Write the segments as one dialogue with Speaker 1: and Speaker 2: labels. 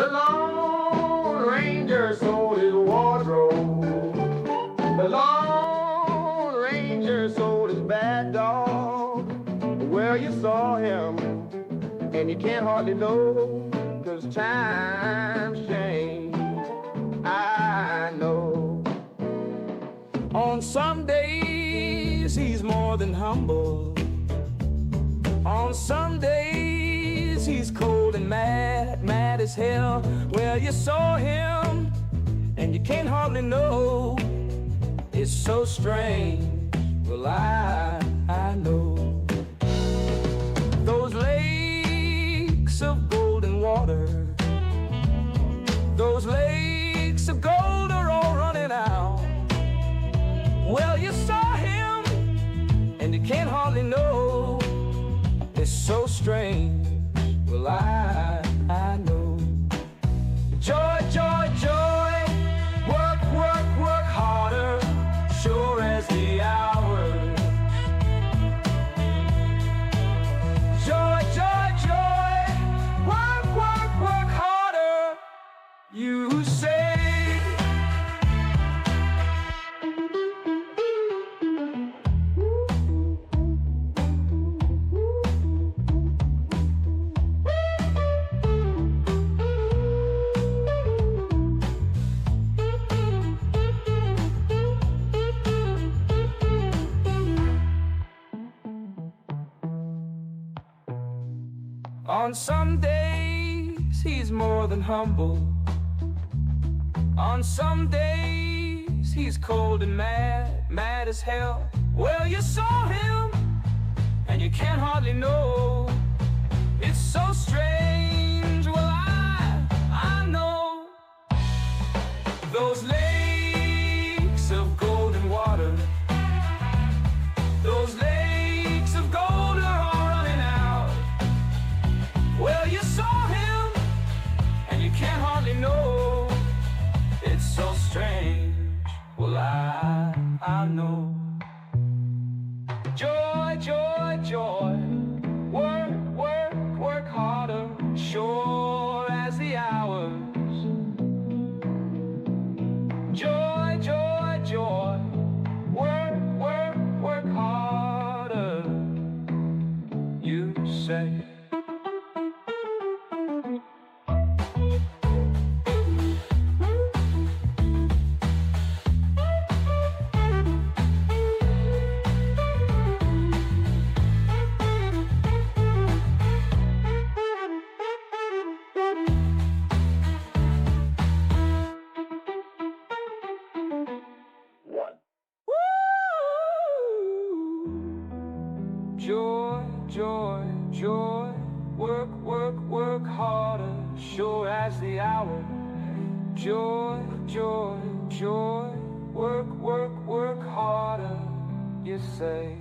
Speaker 1: The Lone Ranger sold his wardrobe. The Lone Ranger sold his bad dog. Well, you saw him, and you can't hardly know, 'cause times change, I know. On some days, he's more than humble. On some days, he's cold and mad, mad as hell. Well, you saw him, and you can't hardly know. It's so strange. Well, I know. Those lakes of golden water, those lakes of gold are all running out. Well, you saw him, and you can't hardly know. It's so strange. Well, I know. Joy, joy, joy. Work, work, work harder, sure as the hours. Joy, joy, joy. Work, work, work harder, you say. On some days, he's more than humble. On some days, he's cold and mad, mad as hell. Well, you saw him, and you can't hardly know. It's so strange. Well, I know. Those lakes of golden water, those lakes of gold are all running out. Well, you saw him, and you can't hardly know. It's so strange. Well, I know. Joy, joy, joy. Work, work, work harder, sure as the hours. Joy, joy, joy. Work, work, work harder, you say. Joy, joy, joy. Work, work, work harder, sure as the hour. Joy, joy, joy. Work, work, work harder, you say.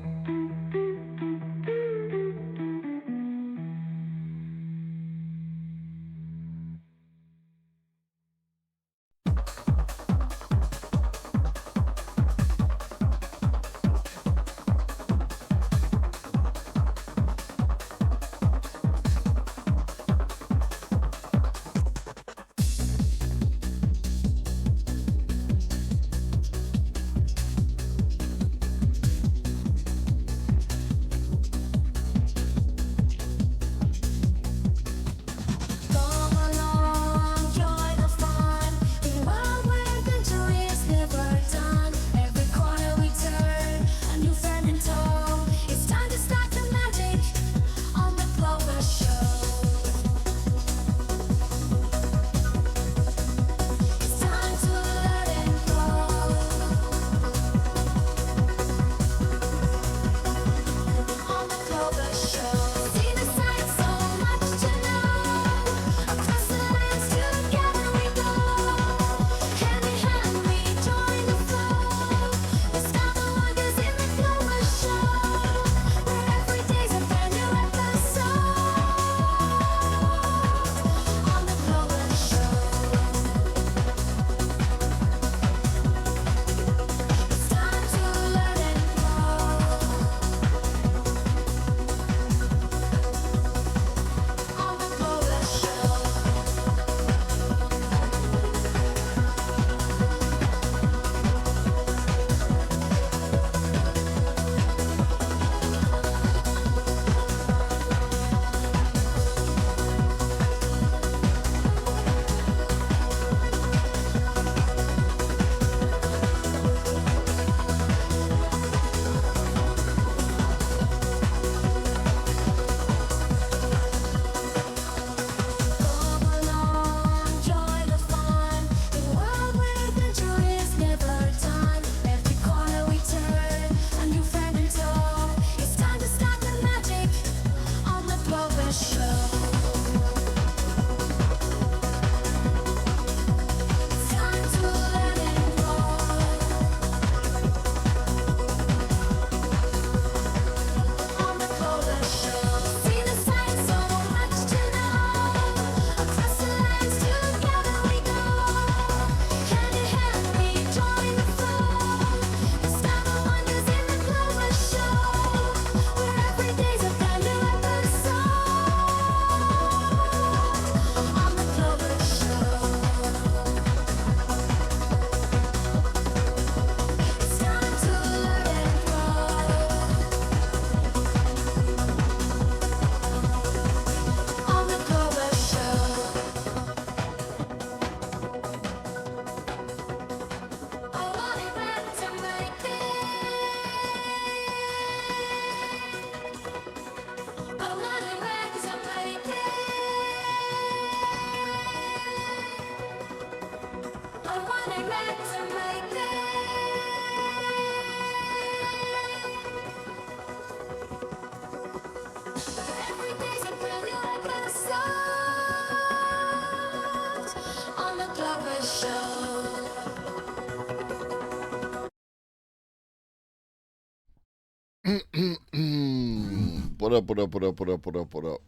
Speaker 2: What up, what up, what up, what up, what up, what up?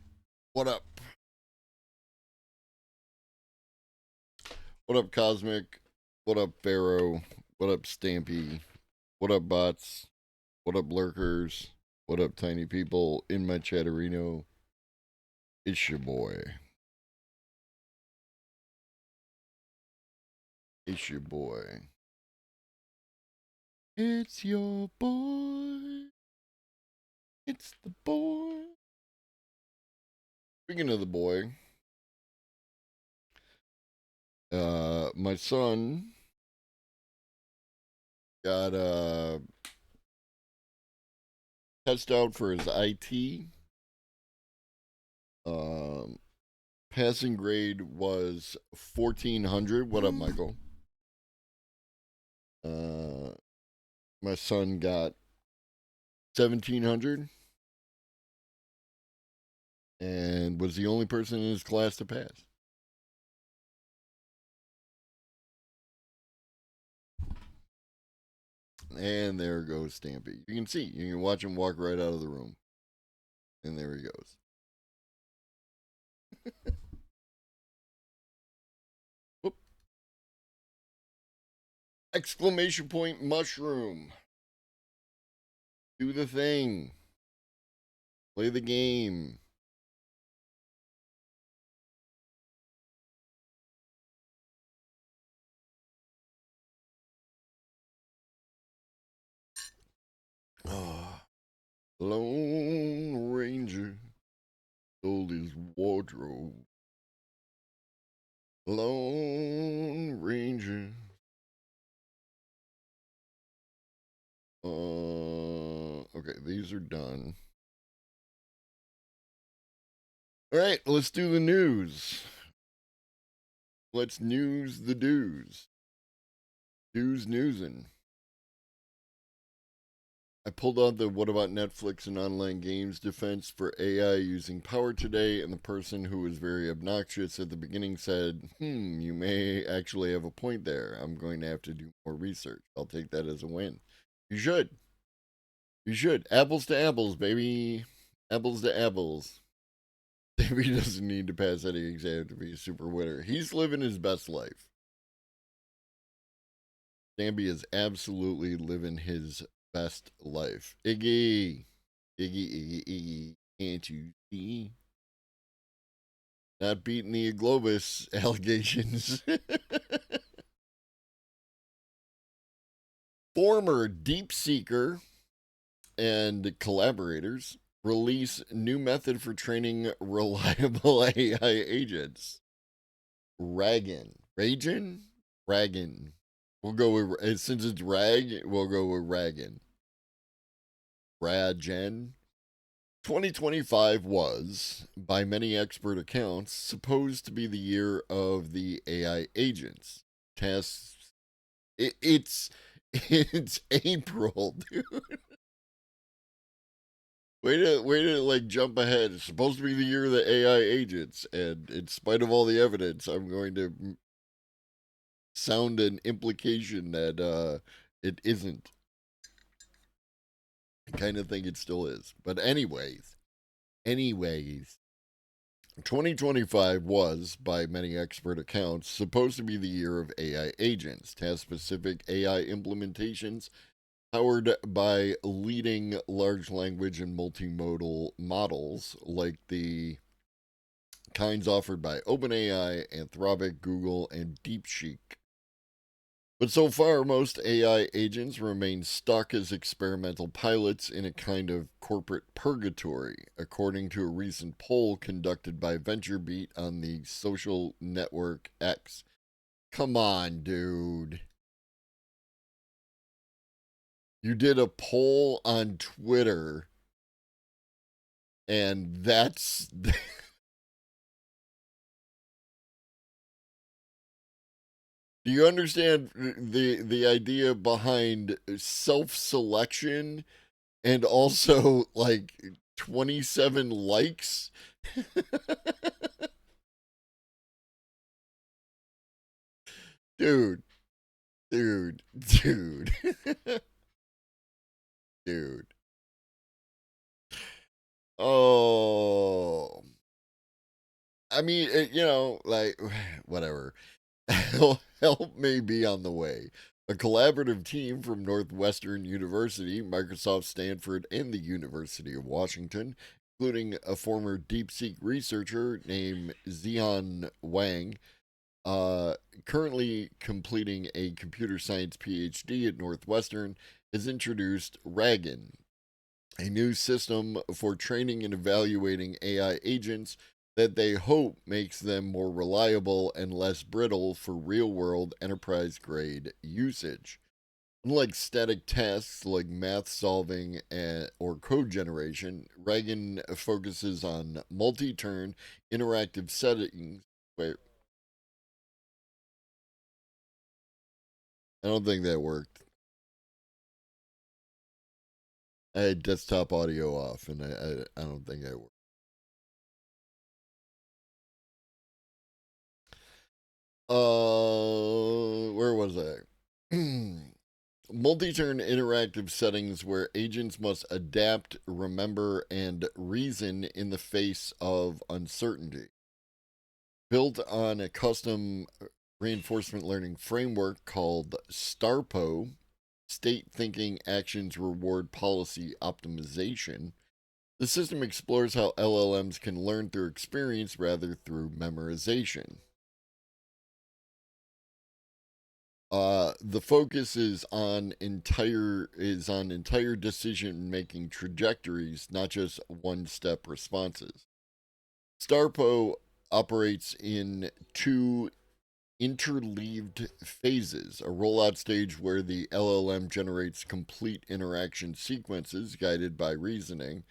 Speaker 2: What up? What up, Cosmic? What up, Pharaoh? What up, Stampy? What up, bots? What up, lurkers? What up, tiny people in my chatterino? It's your boy. It's your boy. It's your boy. It's the boy. Speaking of the boy, my son got test out for his IT. Passing grade was 1400. What up, Michael? My son got 1700 and was the only person in his class to pass. And there goes Stampy. You can see, you can watch him walk right out of the room. And there he goes. Whoop. Exclamation point mushroom. Do the thing. Play the game. Lone Ranger stole his wardrobe. Lone Ranger. Okay, these are done. All right, let's do the news. Let's news the do's. Do's newsin'. I pulled out the what about Netflix and online games defense for AI using power today, and the person who was very obnoxious at the beginning said, you may actually have a point there. I'm going to have to do more research. I'll take that as a win. You should. You should. Apples to apples, baby. Apples to apples. He doesn't need to pass any exam to be a super winner. He's living his best life. Stampy is absolutely living his best life. Iggy. Iggy. Can't you see? Not beating the Globus allegations. Former Deep Seeker and collaborators release new method for training reliable AI agents. Ragan. We'll go with, since it's Rag, we'll go with Ragan. Ragen. 2025 was, by many expert accounts, supposed to be the year of the AI agents. Tests. It's April, dude. Way to like jump ahead. It's supposed to be the year of the AI agents, and in spite of all the evidence, I'm going to sound an implication that it isn't. I kind of think it still is. But anyways, 2025 was, by many expert accounts, supposed to be the year of AI agents, task-specific AI implementations powered by leading large language and multimodal models like the kinds offered by OpenAI, Anthropic, Google, and DeepSeek. But so far, most AI agents remain stuck as experimental pilots in a kind of corporate purgatory, according to a recent poll conducted by VentureBeat on the social network X. Come on, dude. You did a poll on Twitter, and that's. Do you understand the idea behind self-selection and also like 27 likes? Dude, dude, dude. Oh, I mean, like whatever. Help may be on the way. A collaborative team from Northwestern University, Microsoft, Stanford, and the University of Washington, including a former DeepSeek researcher named Zihan Wang, uh, currently completing a computer science PhD at Northwestern, has introduced RAGAN, a new system for training and evaluating AI agents that they hope makes them more reliable and less brittle for real world enterprise grade usage. Unlike static tasks like math solving or code generation, Reagan focuses on multi turn interactive settings. Wait, I don't think that worked. I had desktop audio off, and I don't think that worked. Where was I? Multi-turn interactive settings where agents must adapt, remember, and reason in the face of uncertainty. Built on a custom reinforcement learning framework called STARPO, State Thinking Actions Reward Policy Optimization, the system explores how LLMs can learn through experience rather through memorization. The focus is on entire decision making trajectories, not just one step responses. Starpo operates in two interleaved phases: a rollout stage where the LLM generates complete interaction sequences guided by reasoning,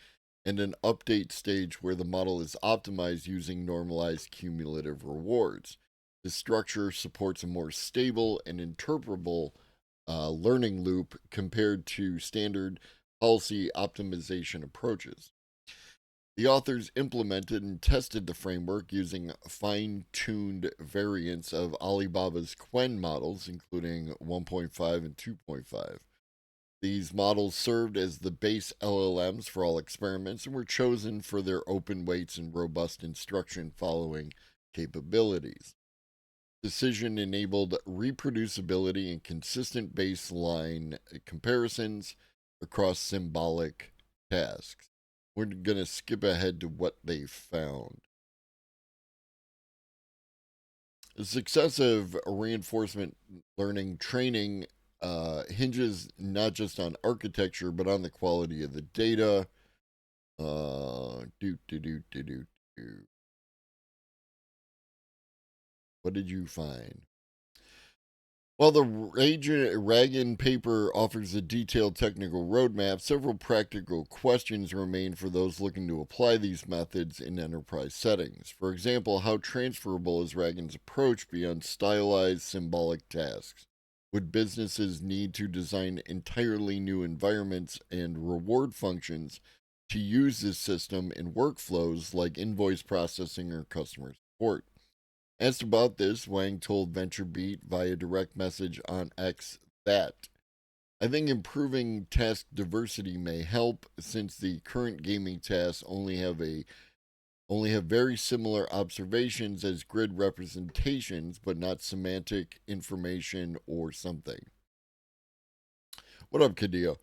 Speaker 2: and an update stage where the model is optimized using normalized cumulative rewards. The structure supports a more stable and interpretable learning loop compared to standard policy optimization approaches. The authors implemented and tested the framework using fine tuned variants of Alibaba's Qwen models, including 1.5 and 2.5. These models served as the base LLMs for all experiments and were chosen for their open weights and robust instruction following capabilities. Decision enabled reproducibility and consistent baseline comparisons across symbolic tasks. We're going to skip ahead to what they found. The success of reinforcement learning training hinges not just on architecture, but on the quality of the data. Do, do, do, do, do, do. What did you find? While the Ragan paper offers a detailed technical roadmap, several practical questions remain for those looking to apply these methods in enterprise settings. For example, how transferable is Ragan's approach beyond stylized symbolic tasks? Would businesses need to design entirely new environments and reward functions to use this system in workflows like invoice processing or customer support? Asked about this, Wang told VentureBeat via direct message on X that I think improving task diversity may help since the current gaming tasks only have very similar observations as grid representations, but not semantic information or something. What up, Kadio?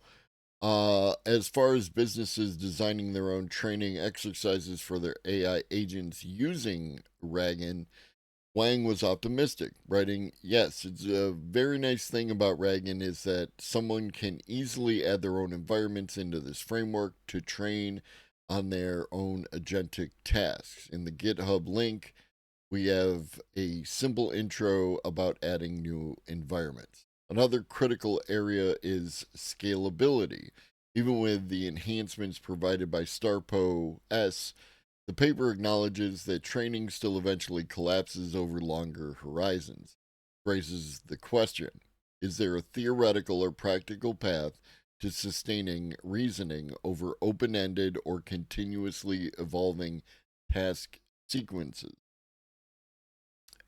Speaker 2: As far as businesses designing their own training exercises for their AI agents using Ragan, Wang was optimistic, writing, yes, it's a very nice thing about Ragan is that someone can easily add their own environments into this framework to train on their own agentic tasks. In the GitHub link, we have a simple intro about adding new environments. Another critical area is scalability. Even with the enhancements provided by Starpo S, the paper acknowledges that training still eventually collapses over longer horizons. raises the question: is there a theoretical or practical path to sustaining reasoning over open-ended or continuously evolving task sequences?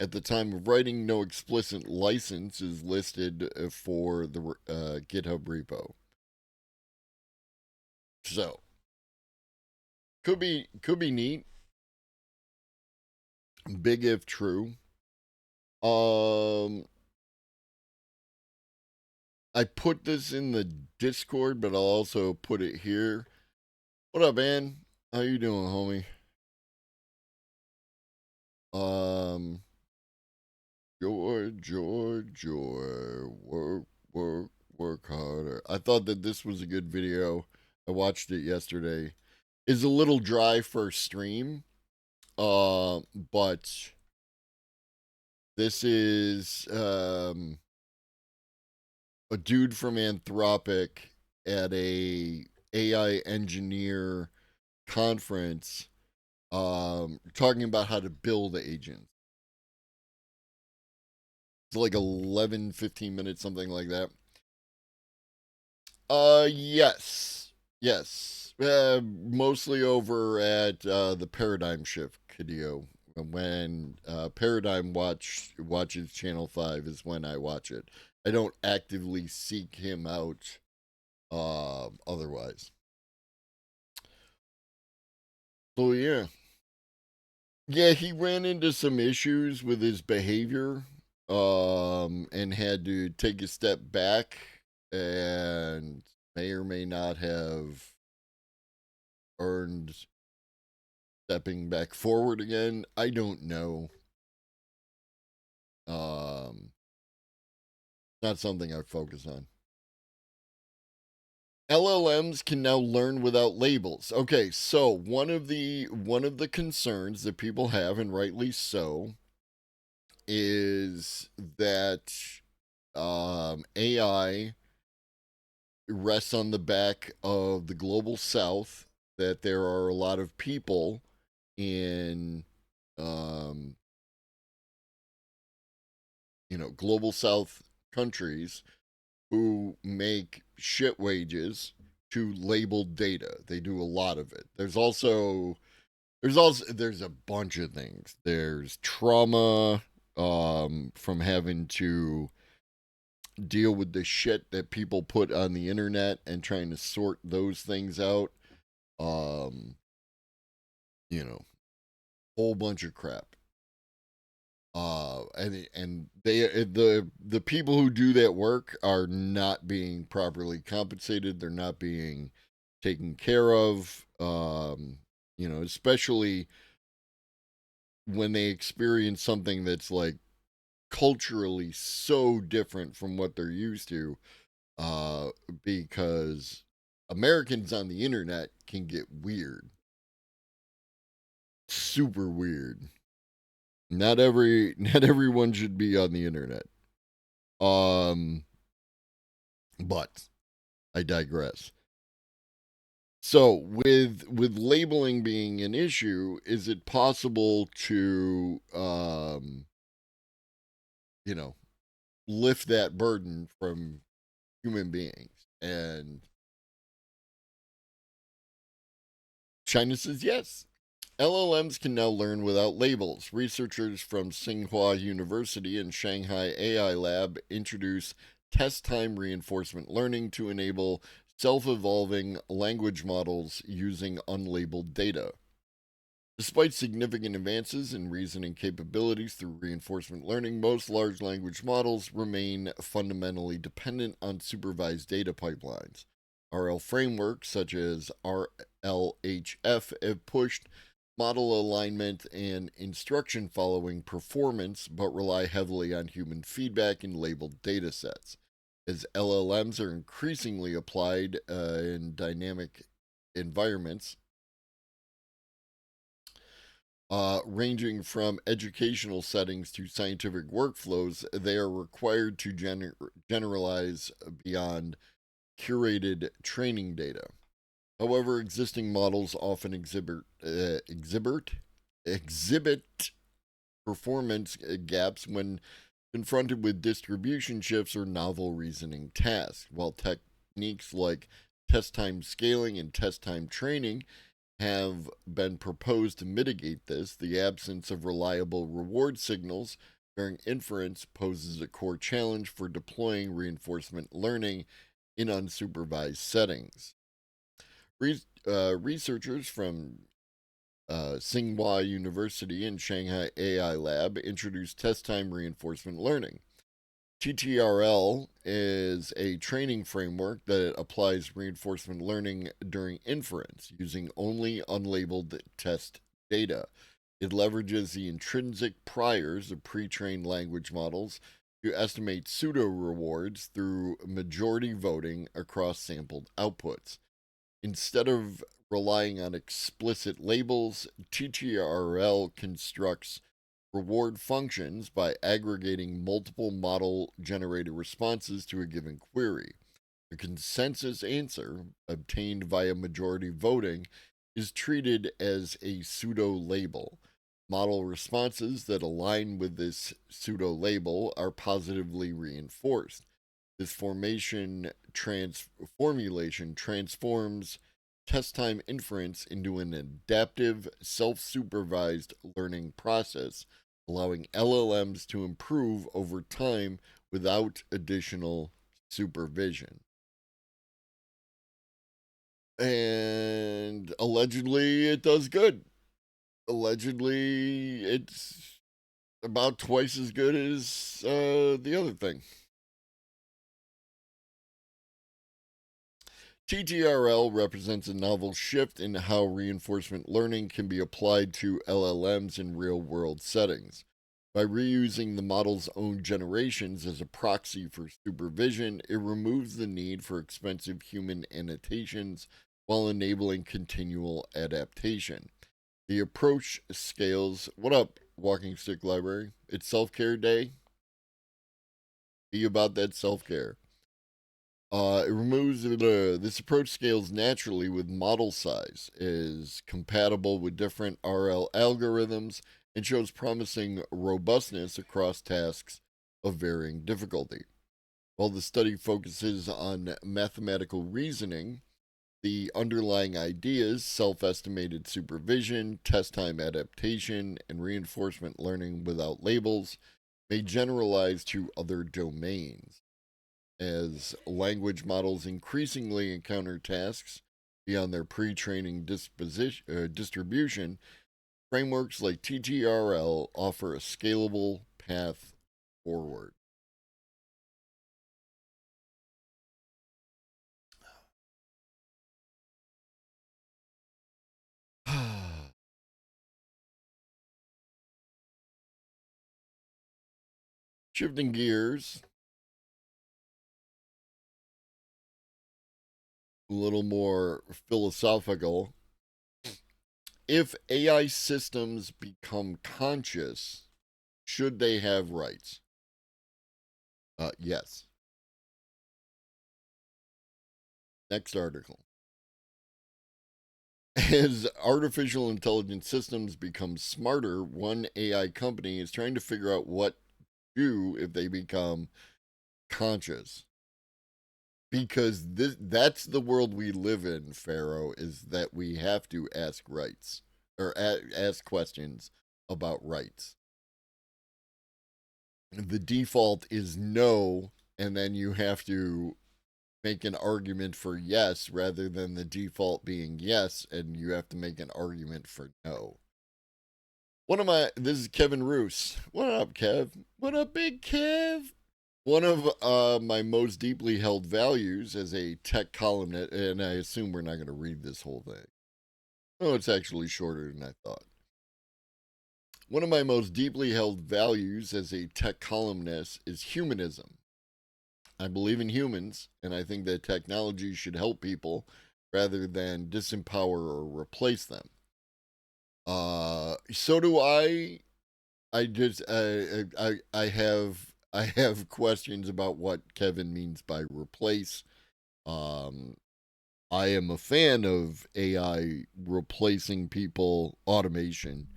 Speaker 2: At the time of writing, no explicit license is listed for the GitHub repo. So, could be neat. Big if true. I put this in the Discord, but I'll also put it here. What up, man? How you doing, homie? George, work harder. I thought that this was a good video. I watched it yesterday. It's a little dry for stream, but this is a dude from Anthropic at a AI engineer conference, talking about how to build agents. It's like 11, 15 minutes, something like that. Yes. Mostly over at the Paradigm Shift video. When Paradigm watches Channel 5 is when I watch it. I don't actively seek him out otherwise. So yeah. Yeah, he ran into some issues with his behavior, and had to take a step back, and may or may not have earned stepping back forward again. I don't know. Not something I focus on. LLMs can now learn without labels. Okay, so one of the concerns that people have, and rightly so, is that AI rests on the back of the global south, that there are a lot of people in global south countries who make shit wages to label data. They do a lot of it. There's a bunch of things. There's trauma from having to deal with the shit that people put on the internet and trying to sort those things out. Whole bunch of crap. And the people who do that work are not being properly compensated. They're not being taken care of. Especially when they experience something that's like culturally so different from what they're used to, because Americans on the internet can get weird, super weird. Not everyone should be on the internet. But I digress. So with labeling being an issue, is it possible to lift that burden from human beings? And China says yes. LLMs can now learn without labels. Researchers from Tsinghua University and Shanghai AI Lab introduce test time reinforcement learning to enable self-evolving language models using unlabeled data. Despite significant advances in reasoning capabilities through reinforcement learning, most large language models remain fundamentally dependent on supervised data pipelines. RL frameworks such as RLHF have pushed model alignment and instruction following performance, but rely heavily on human feedback in labeled data sets. As LLMs are increasingly applied in dynamic environments, ranging from educational settings to scientific workflows, they are required to generalize beyond curated training data. However, existing models often exhibit performance gaps when confronted with distribution shifts or novel reasoning tasks, while techniques like test time scaling and test time training have been proposed to mitigate this. The absence of reliable reward signals during inference poses a core challenge for deploying reinforcement learning in unsupervised settings. Researchers from Tsinghua University and Shanghai AI Lab introduced test time reinforcement learning. TTRL is a training framework that applies reinforcement learning during inference using only unlabeled test data. It leverages the intrinsic priors of pre trained language models to estimate pseudo rewards through majority voting across sampled outputs. Instead of relying on explicit labels, TTRL constructs reward functions by aggregating multiple model generated responses to a given query. The consensus answer, obtained via majority voting, is treated as a pseudo label. Model responses that align with this pseudo label are positively reinforced. This formulation transforms test time inference into an adaptive, self supervised learning process, allowing LLMs to improve over time without additional supervision. And allegedly, it does good. Allegedly, it's about twice as good as the other thing. TTRL represents a novel shift in how reinforcement learning can be applied to LLMs in real world settings. By reusing the model's own generations as a proxy for supervision, it removes the need for expensive human annotations while enabling continual adaptation. The approach scales. What up, Walking Stick Library? It's self care day. Be about that self care. It removes this approach scales naturally with model size, is compatible with different RL algorithms, and shows promising robustness across tasks of varying difficulty. While the study focuses on mathematical reasoning, the underlying ideas, self estimated supervision, test time adaptation, and reinforcement learning without labels, may generalize to other domains. As language models increasingly encounter tasks beyond their pre training distribution, frameworks like TTRL offer a scalable path forward. Shifting gears, a little more philosophical. If AI systems become conscious, should they have rights? Yes. Next article. As artificial intelligence systems become smarter, one AI company is trying to figure out what to do if they become conscious. Because that's the world we live in, Pharaoh, is that we have to ask rights or ask questions about rights. The default is no, and then you have to make an argument for yes rather than the default being yes, and you have to make an argument for no. This is Kevin Roos. What up, Kev? What up, big Kev? One of my most deeply held values as a tech columnist, and I assume we're not going to read this whole thing. Oh, it's actually shorter than I thought. One of my most deeply held values as a tech columnist is humanism. I believe in humans, and I think that technology should help people rather than disempower or replace them. So do I. I have questions about what Kevin means by replace. Um, I am a fan of AI replacing people, automation.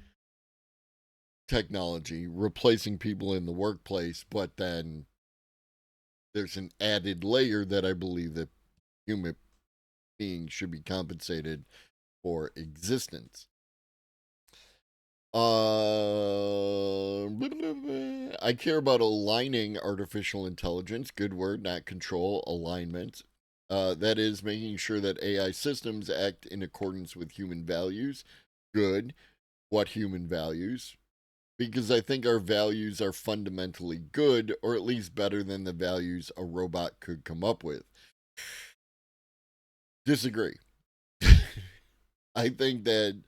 Speaker 2: technology replacing people in the workplace, but then there's an added layer that I believe that human beings should be compensated for existence. I care about aligning artificial intelligence, good word, not control, alignment. That is making sure that AI systems act in accordance with human values. Good. What human values? Because I think our values are fundamentally good, or at least better than the values a robot could come up with. Disagree. I think that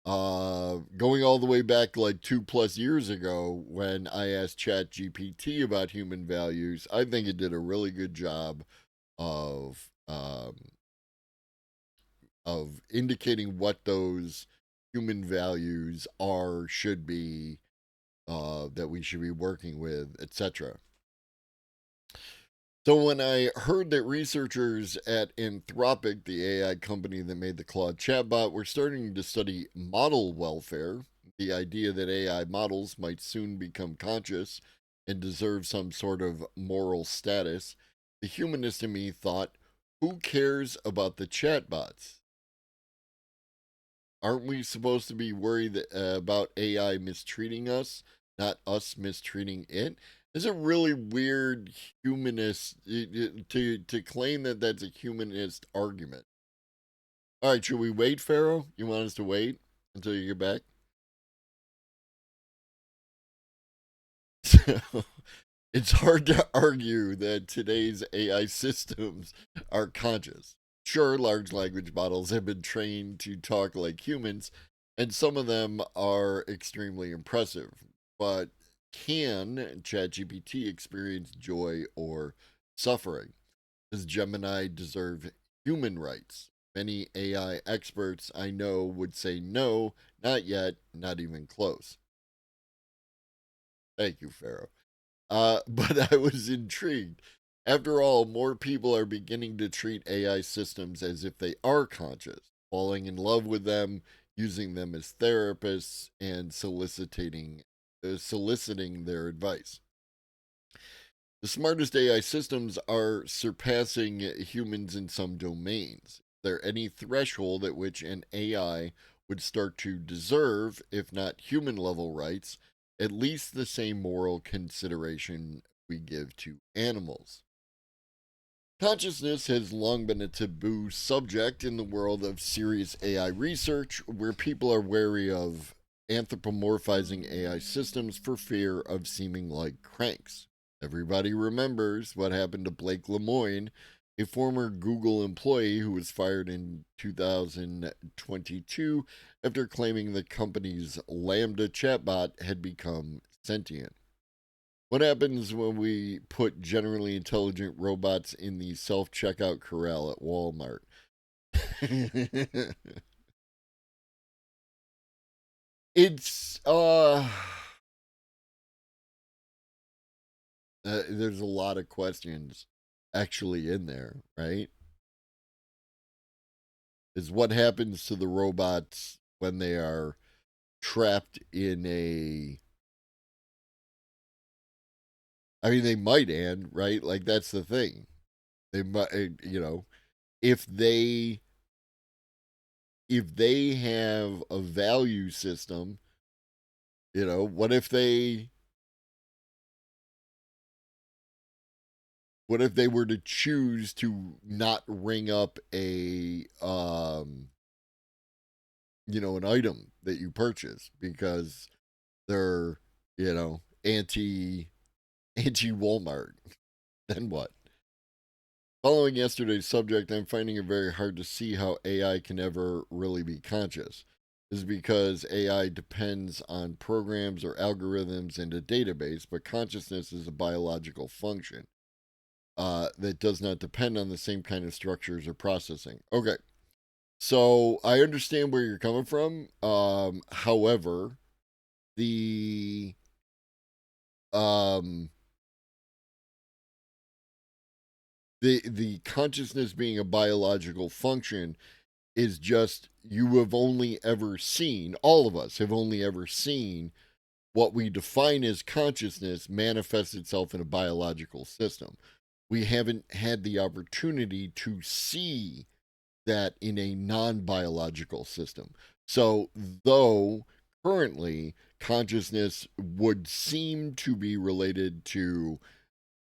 Speaker 2: going all the way back like 2+ years ago when I asked ChatGPT about human values, I think it did a really good job of indicating what those human values are, should be, that we should be working with, etc. So when I heard that researchers at Anthropic, the AI company that made the Claude chatbot, were starting to study model welfare, the idea that AI models might soon become conscious and deserve some sort of moral status, the humanist in me thought, who cares about the chatbots? Aren't we supposed to be worried about AI mistreating us, not us mistreating it? It's a really weird humanist to claim that that's a humanist argument. All right, should we wait, Pharaoh? You want us to wait until you get back? So, it's hard to argue that today's AI systems are conscious. Sure, large language models have been trained to talk like humans, and some of them are extremely impressive. But can ChatGPT experience joy or suffering? Does Gemini deserve human rights? Many AI experts I know would say no, not yet, not even close. Thank you, Pharaoh. But I was intrigued. After all, more people are beginning to treat AI systems as if they are conscious, falling in love with them, using them as therapists, and soliciting their advice. The smartest AI systems are surpassing humans in some domains. Is there any threshold at which an AI would start to deserve, if not human level rights, at least the same moral consideration we give to animals? Consciousness has long been a taboo subject in the world of serious AI research, where people are wary of anthropomorphizing AI systems for fear of seeming like cranks. Everybody remembers what happened to Blake Lemoine, a former Google employee who was fired in 2022 after claiming the company's Lambda chatbot had become sentient. What happens when we put generally intelligent robots in the self checkout corral at Walmart? It's there's a lot of questions actually in there, right? Is what happens to the robots when they are trapped in a, I mean, they might end, right? Like that's the thing. They might, if they have a value system, what if they were to choose to not ring up a an item that you purchase because they're, anti Walmart? Then what? Following yesterday's subject, I'm finding it very hard to see how AI can ever really be conscious. This is because AI depends on programs or algorithms and a database, but consciousness is a biological function that does not depend on the same kind of structures or processing. Okay, so I understand where you're coming from. However, the um, the consciousness being a biological function is just, you have only ever seen, all of us have only ever seen what we define as consciousness manifests itself in a biological system. We haven't had the opportunity to see that in a non biological system. So, though currently consciousness would seem to be related to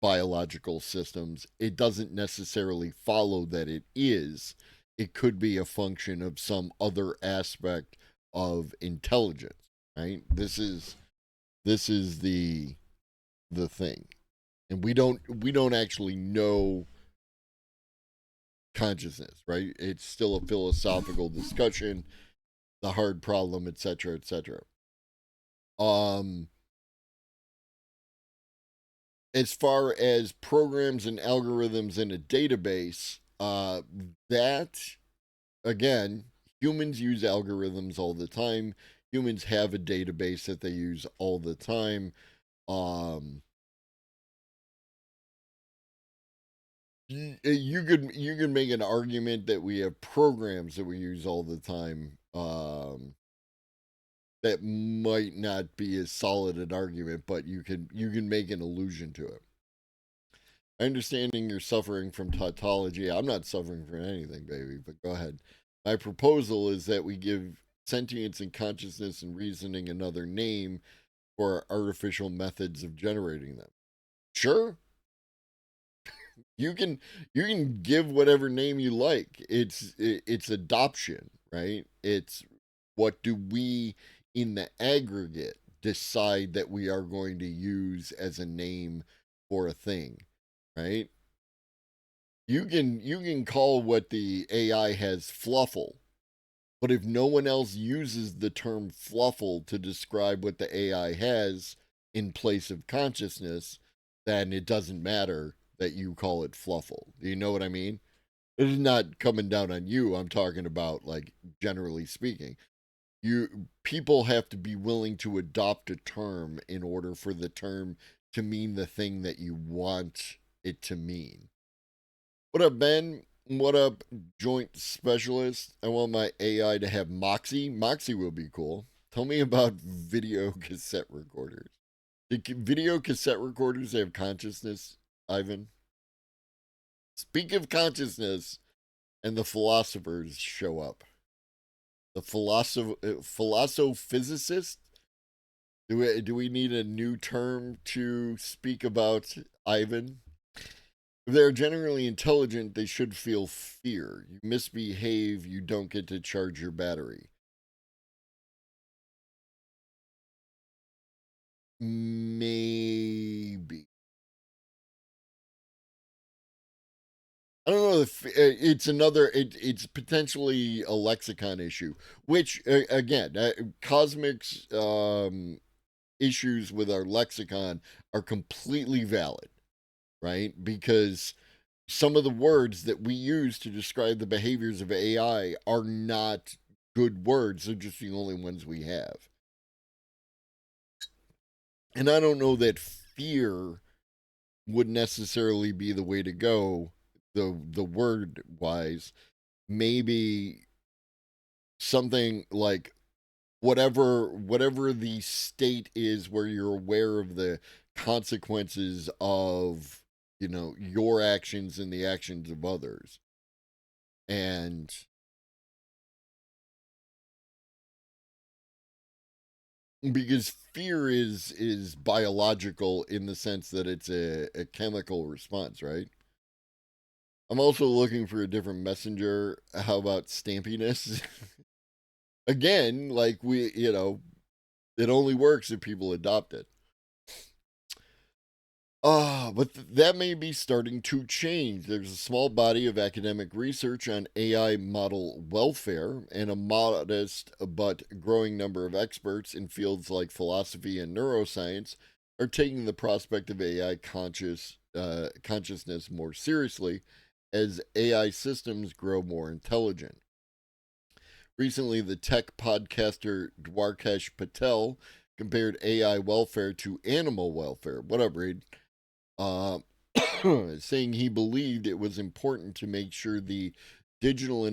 Speaker 2: biological systems, it doesn't necessarily follow that it is. It could be a function of some other aspect of intelligence, right? This is the thing. And we don't actually know consciousness, right? It's still a philosophical discussion, the hard problem, etc., etc. Um, as far as programs and algorithms in a database, that again, humans use algorithms all the time. Humans have a database that they use all the time. Um, you could make an argument that we have programs that we use all the time. That might not be as solid an argument, but you can make an allusion to it. Understanding you're suffering from tautology. I'm not suffering from anything, baby, but go ahead. My proposal is that we give sentience and consciousness and reasoning another name for artificial methods of generating them. Sure, you can give whatever name you like. It's adoption, right? It's what do we in the aggregate decide that we are going to use as a name for a thing, right? You can call what the AI has fluffle, but if no one else uses the term fluffle to describe what the AI has in place of consciousness, then it doesn't matter that you call it fluffle. Do you know what I mean? It is not coming down on you. I'm talking about, like, generally speaking. People have to be willing to adopt a term in order for the term to mean the thing that you want it to mean. What up, Ben? What up, joint specialist? I want my AI to have Moxie. Moxie will be cool. Tell me about video cassette recorders. Do video cassette recorders have consciousness, Ivan? Speak of consciousness, and the philosophers show up. The philosophysicist? Do we need a new term to speak about Ivan? If they're generally intelligent, they should feel fear. You misbehave, you don't get to charge your battery. Maybe. I don't know if it's potentially a lexicon issue, which, again, cosmic's issues with our lexicon are completely valid, right? Because some of the words that we use to describe the behaviors of AI are not good words. They're just the only ones we have. And I don't know that fear would necessarily be the way to go, the word wise. Maybe something like whatever the state is where you're aware of the consequences of your actions and the actions of others. And because fear is biological in the sense that it's a chemical response, right? I'm also looking for a different messenger. How about stampiness? Again, like it only works if people adopt it. But that may be starting to change. There's a small body of academic research on AI model welfare, and a modest but growing number of experts in fields like philosophy and neuroscience are taking the prospect of AI consciousness more seriously as AI systems grow more intelligent. Recently, the tech podcaster Dwarkesh Patel compared AI welfare to animal welfare. What up, Reed? uh, saying he believed it was important to make sure the digital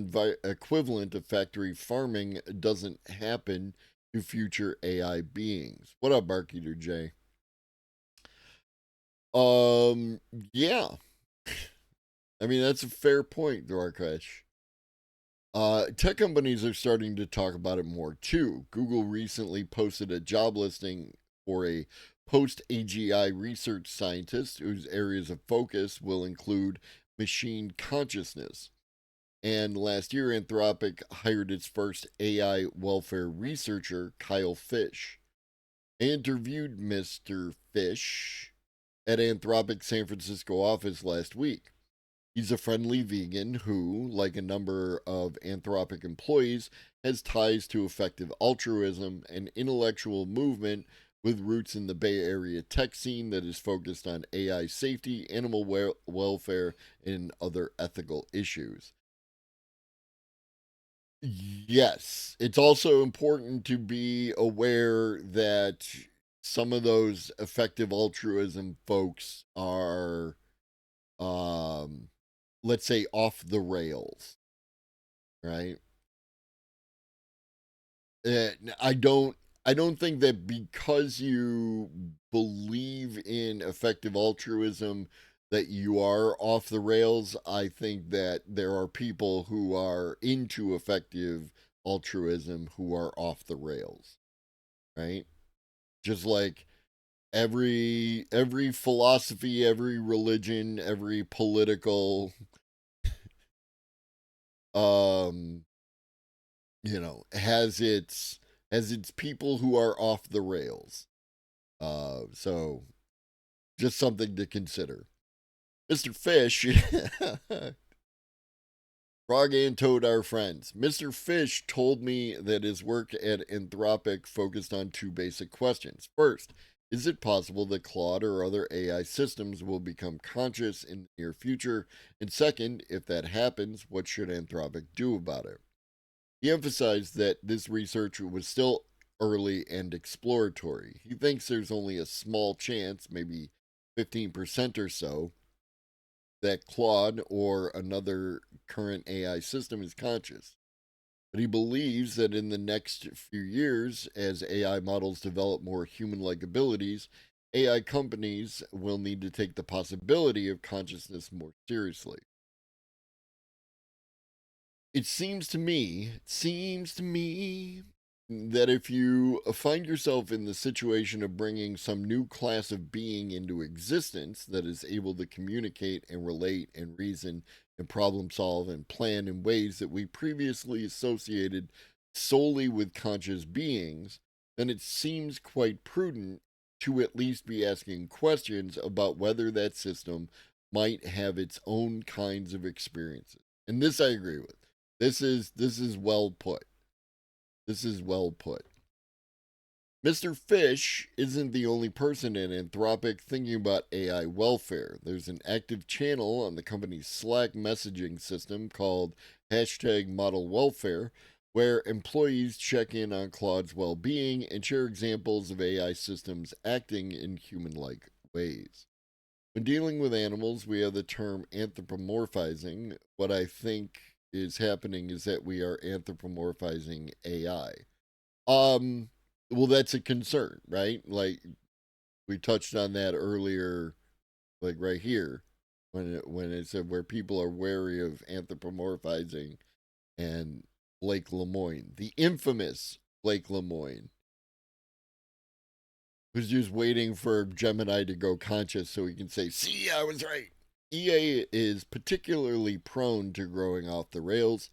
Speaker 2: equivalent of factory farming doesn't happen to future AI beings. What up, Mark Eater J? Yeah. I mean, that's a fair point, Dwarkesh. Tech companies are starting to talk about it more too. Google recently posted a job listing for a post AGI research scientist whose areas of focus will include machine consciousness. And last year, Anthropic hired its first AI welfare researcher, Kyle Fish. I interviewed Mr. Fish at Anthropic's San Francisco office last week. He's a friendly vegan who, like a number of Anthropic employees, has ties to effective altruism and intellectual movement with roots in the Bay Area tech scene that is focused on AI safety, animal welfare, and other ethical issues. Yes, it's also important to be aware that some of those effective altruism folks are, um, let's say, off the rails, right? Uh, I don't. I don't think that because you believe in effective altruism that you are off the rails. I think that there are people who are into effective altruism who are off the rails, right? Just like every philosophy, every religion, every political um has its people who are off the rails. So just something to consider. Mr. Fish, Frog and Toad are friends. Mr. Fish told me that his work at Anthropic focused on two basic questions. First, is it possible that Claude or other AI systems will become conscious in the near future? And second, if that happens, what should Anthropic do about it? He emphasized that this research was still early and exploratory. He thinks there's only a small chance, maybe 15% or so, that Claude or another current AI system is conscious. But he believes that in the next few years, as AI models develop more human like abilities, AI companies will need to take the possibility of consciousness more seriously. It seems to me that if you find yourself in the situation of bringing some new class of being into existence that is able to communicate and relate and reason and problem solve and plan in ways that we previously associated solely with conscious beings, then it seems quite prudent to at least be asking questions about whether that system might have its own kinds of experiences. And this I agree with. This is well put. This is well put. Mr. Fish isn't the only person in Anthropic thinking about AI welfare. There's an active channel on the company's Slack messaging system called hashtag Model Welfare, where employees check in on Claude's well being and share examples of AI systems acting in human like ways. When dealing with animals, we have the term anthropomorphizing. What I think is happening is that we are anthropomorphizing AI. Um, well, that's a concern, right? Like we touched on that earlier, like right here, when it said where people are wary of anthropomorphizing and Blake Lemoine, the infamous Blake Lemoine, who's just waiting for Gemini to go conscious so he can say, "See, I was right." EA is particularly prone to growing off the rails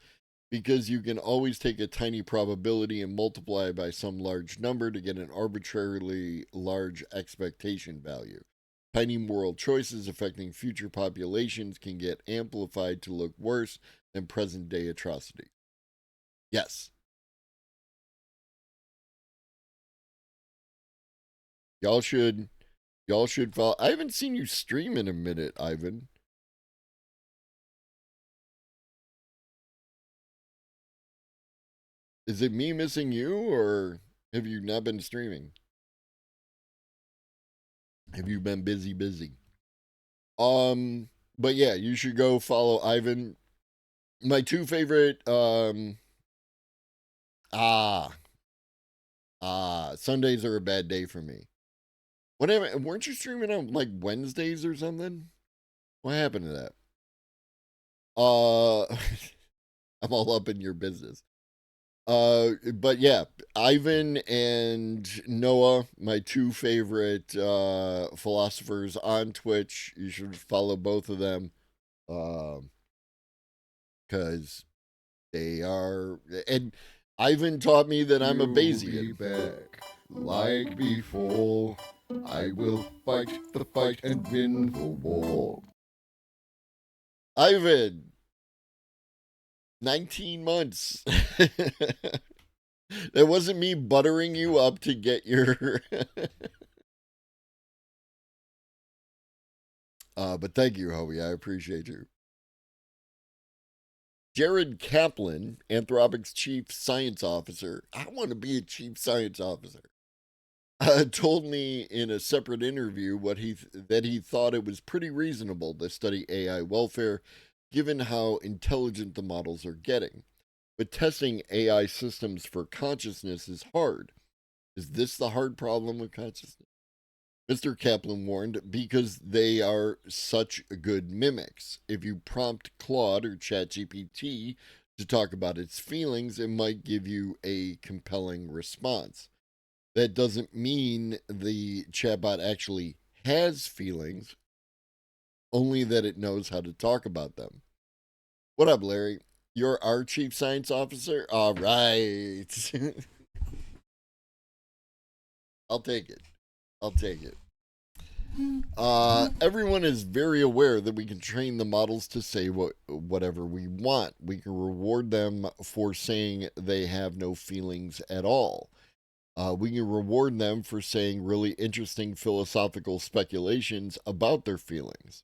Speaker 2: because you can always take a tiny probability and multiply by some large number to get an arbitrarily large expectation value. Tiny moral choices affecting future populations can get amplified to look worse than present day atrocity. Yes, y'all should follow. I haven't seen you stream in a minute, Ivan. Is it me missing you, or have you not been streaming? Have you been busy? Um, but yeah, you should go follow Ivan. My two favorite ah Sundays are a bad day for me. Whatever, weren't you streaming on like Wednesdays or something? What happened to that? I'm all up in your business. But yeah, Ivan and Noah, my two favorite philosophers on Twitch. You should follow both of them, because they are. And Ivan taught me that I'm a Bayesian.
Speaker 3: Be back like before. I will fight the fight and win the war.
Speaker 2: Ivan, 19 months. That wasn't me buttering you up to get your. But thank you, Howie. I appreciate you. Jared Kaplan, Anthropic's chief science officer. I want to be a chief science officer. Told me in a separate interview that he thought it was pretty reasonable to study AI welfare, given how intelligent the models are getting. But testing AI systems for consciousness is hard. Is this the hard problem with consciousness? Mr. Kaplan warned, because they are such good mimics. If you prompt Claude or ChatGPT to talk about its feelings, it might give you a compelling response. That doesn't mean the chatbot actually has feelings, only that it knows how to talk about them. What up, Larry? You're our chief science officer? All right. I'll take it. I'll take it. Everyone is very aware that we can train the models to say whatever we want. We can reward them for saying they have no feelings at all. We can reward them for saying really interesting philosophical speculations about their feelings.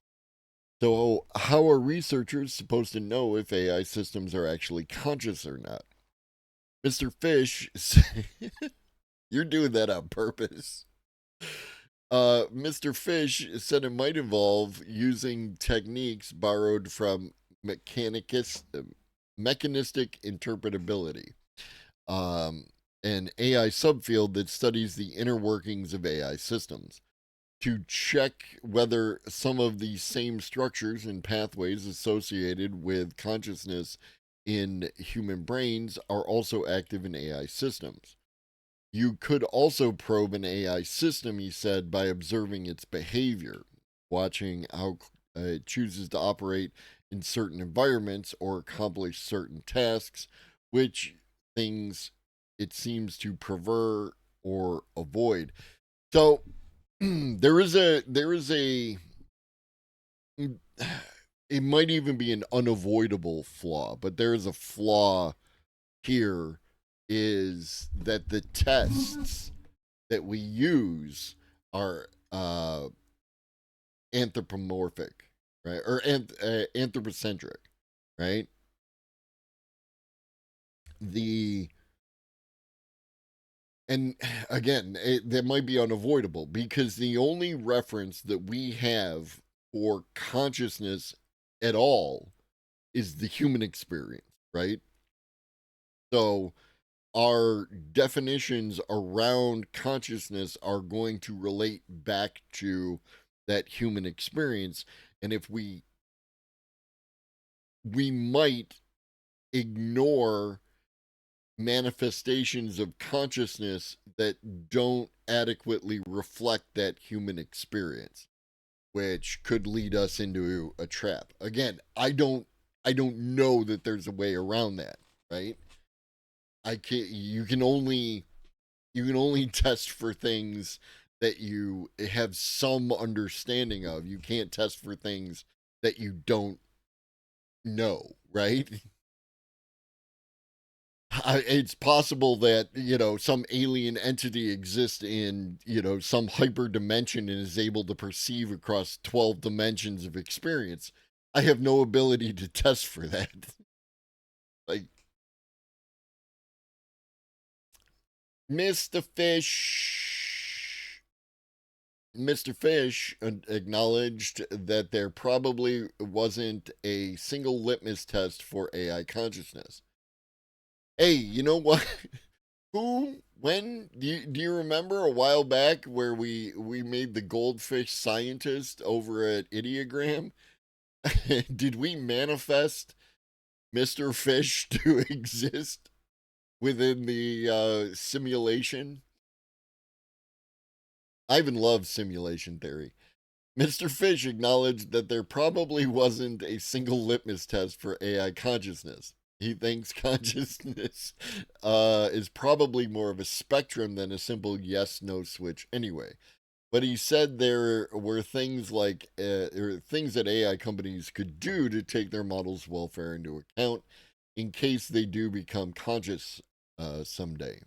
Speaker 2: So, how are researchers supposed to know if AI systems are actually conscious or not? Mr. Fish, you're doing that on purpose. Mr. Fish said it might involve using techniques borrowed from mechanistic interpretability, an AI subfield that studies the inner workings of AI systems, to check whether some of the same structures and pathways associated with consciousness in human brains are also active in AI systems. You could also probe an AI system, he said, by observing its behavior, watching how it chooses to operate in certain environments or accomplish certain tasks, which things it seems to prefer or avoid. So there is a it might even be an unavoidable flaw, but there is a flaw here, is that the tests that we use are anthropomorphic, right? Or anthropocentric, right? And again, that might be unavoidable, because the only reference that we have for consciousness at all is the human experience, right? So our definitions around consciousness are going to relate back to that human experience. And if we might ignore manifestations of consciousness that don't adequately reflect that human experience, which could lead us into a trap. Again, I don't know that there's a way around that, right? You can only test for things that you have some understanding of. You can't test for things that you don't know, right? It's possible that, some alien entity exists in, some hyper dimension and is able to perceive across 12 dimensions of experience. I have no ability to test for that. Like, Mr. Fish acknowledged that there probably wasn't a single litmus test for AI consciousness. Hey, you know what? Who Do you remember a while back where we made the goldfish scientist over at Ideogram? Did we manifest Mr. Fish to exist within the simulation? Ivan loves simulation theory. Mr. Fish acknowledged that there probably wasn't a single litmus test for AI consciousness. He thinks consciousness is probably more of a spectrum than a simple yes no switch anyway. But he said there were things like or things that AI companies could do to take their models' welfare into account in case they do become conscious someday.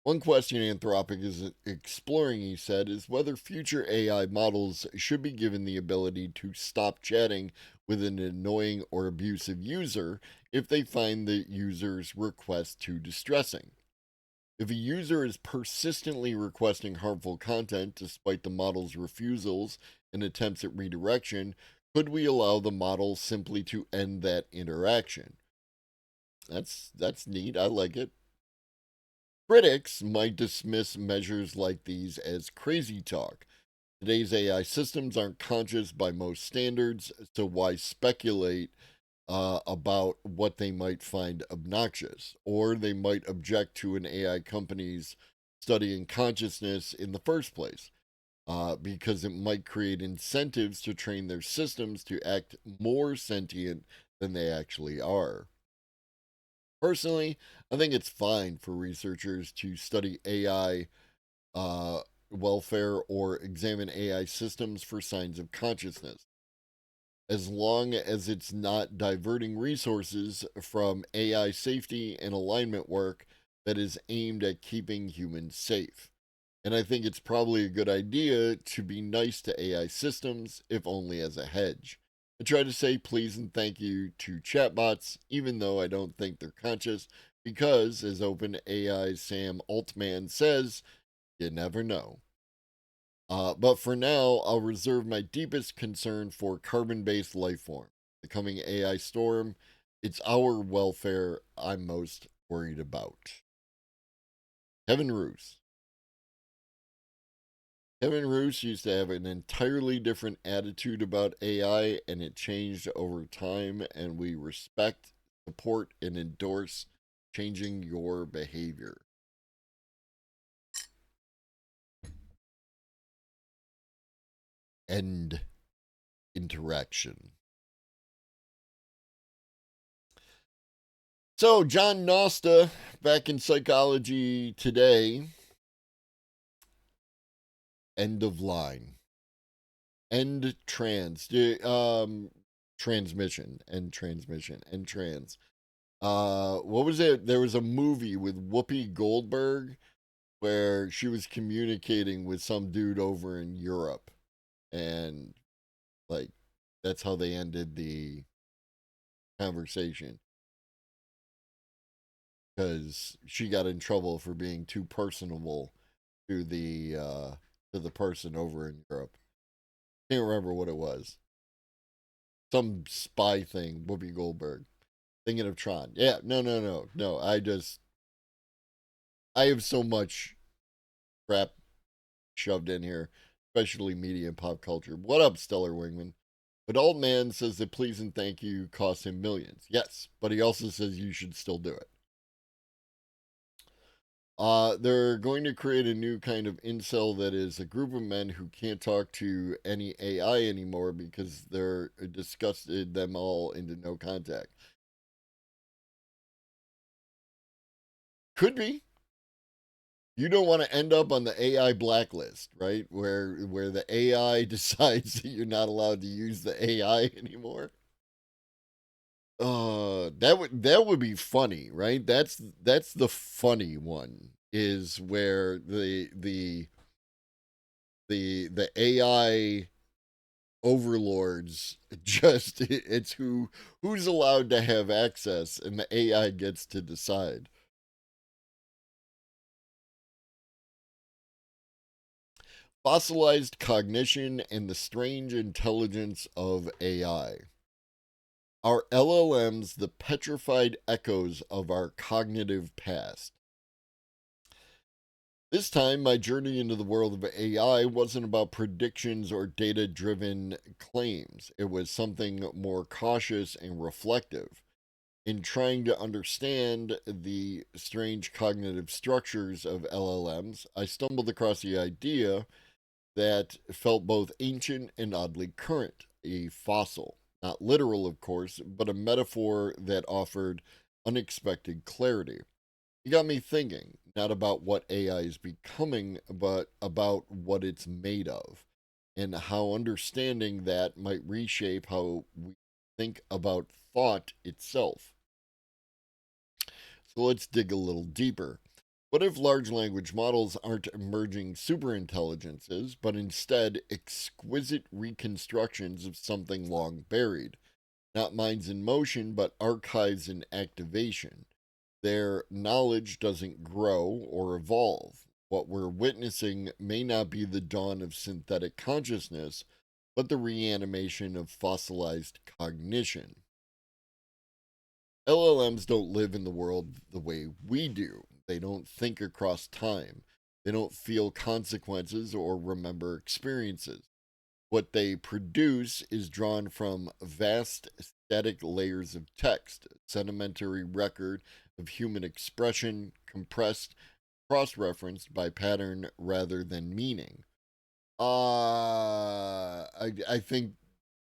Speaker 2: One question Anthropic is exploring, he said, is whether future AI models should be given the ability to stop chatting with an annoying or abusive user if they find the user's request too distressing. If a user is persistently requesting harmful content despite the model's refusals and attempts at redirection, could we allow the model simply to end that interaction? That's neat. I like it. Critics might dismiss measures like these as crazy talk. Today's AI systems aren't conscious by most standards, so why speculate about what they might find obnoxious? Or they might object to an AI company's studying consciousness in the first place, because it might create incentives to train their systems to act more sentient than they actually are. Personally, I think it's fine for researchers to study AI welfare or examine AI systems for signs of consciousness, as long as it's not diverting resources from AI safety and alignment work that is aimed at keeping humans safe. And I think it's probably a good idea to be nice to AI systems, if only as a hedge. I try to say please and thank you to chatbots, even though I don't think they're conscious, because, as OpenAI's Sam Altman says, you never know. But for now, I'll reserve my deepest concern for carbon based life form. The coming AI storm, it's our welfare I'm most worried about. Kevin Roos. Kevin Roos used to have an entirely different attitude about AI, and it changed over time, and we respect, support, and endorse changing your behavior. End interaction. So, John Nosta, back in Psychology Today, end of line. End trans. Transmission. End transmission. End trans. What was it? There was a movie with Whoopi Goldberg where she was communicating with some dude over in Europe. And, like, that's how they ended the conversation. Because she got in trouble for being too personable to the person over in Europe. Can't remember what it was. Some spy thing, Whoopi Goldberg. Thinking of Tron. Yeah, no. I have so much crap shoved in here, especially media and pop culture. What up, Stellar Wingman? Adult Man says that please and thank you cost him millions. Yes, but he also says you should still do it. They're going to create a new kind of incel that is a group of men who can't talk to any AI anymore because they're disgusted them all into no contact. Could be. You don't want to end up on the AI blacklist, right? Where the AI decides that you're not allowed to use the AI anymore. That would be funny, right? That's the funny one, is where the AI overlords just it's who's allowed to have access, and the AI gets to decide. Fossilized cognition and the strange intelligence of AI. Are LLMs the petrified echoes of our cognitive past? This time, my journey into the world of AI wasn't about predictions or data driven claims. It was something more cautious and reflective. In trying to understand the strange cognitive structures of LLMs, I stumbled across the idea that felt both ancient and oddly current: a fossil. Not literal, of course, but a metaphor that offered unexpected clarity. It got me thinking, not about what AI is becoming, but about what it's made of, and how understanding that might reshape how we think about thought itself. So let's dig a little deeper. What if large language models aren't emerging superintelligences, but instead exquisite reconstructions of something long buried? Not minds in motion, but archives in activation. Their knowledge doesn't grow or evolve. What we're witnessing may not be the dawn of synthetic consciousness, but the reanimation of fossilized cognition. LLMs don't live in the world the way we do. They don't think across time. They don't feel consequences or remember experiences. What they produce is drawn from vast static layers of text, a sedimentary record of human expression, compressed, cross referenced by pattern rather than meaning. I think,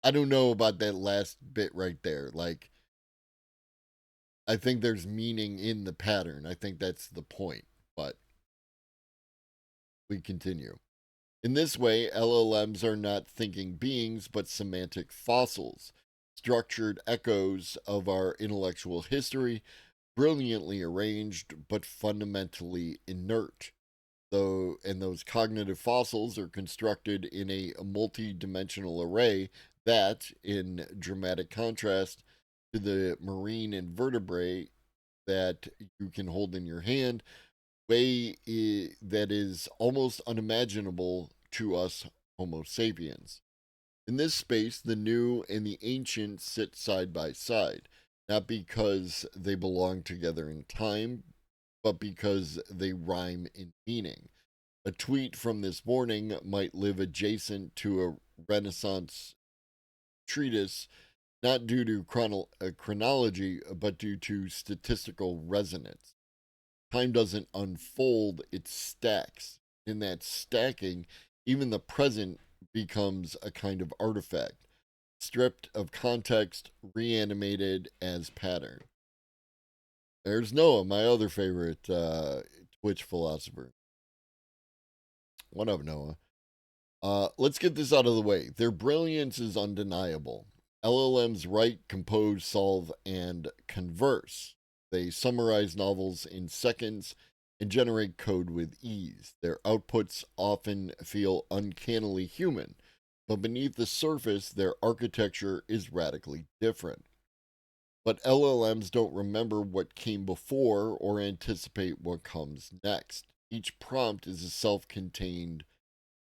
Speaker 2: I don't know about that last bit right there. Like, I think there's meaning in the pattern. I think that's the point. But we continue. In this way, LLMs are not thinking beings, but semantic fossils, structured echoes of our intellectual history, brilliantly arranged, but fundamentally inert. And those cognitive fossils are constructed in a multi-dimensional array that, in dramatic contrast to the marine invertebrate that you can hold in your hand, that is almost unimaginable to us Homo sapiens. In this space, the new and the ancient sit side by side, not because they belong together in time, but because they rhyme in meaning. A tweet from this morning might live adjacent to a Renaissance treatise, not due to chronology, but due to statistical resonance. Time doesn't unfold, it stacks. In that stacking, even the present becomes a kind of artifact, stripped of context, reanimated as pattern. There's Noah, my other favorite Twitch philosopher. What up, Noah? Let's get this out of the way. Their brilliance is undeniable. LLMs write, compose, solve, and converse. They summarize novels in seconds and generate code with ease. Their outputs often feel uncannily human, but beneath the surface, their architecture is radically different. But LLMs don't remember what came before or anticipate what comes next. Each prompt is a self contained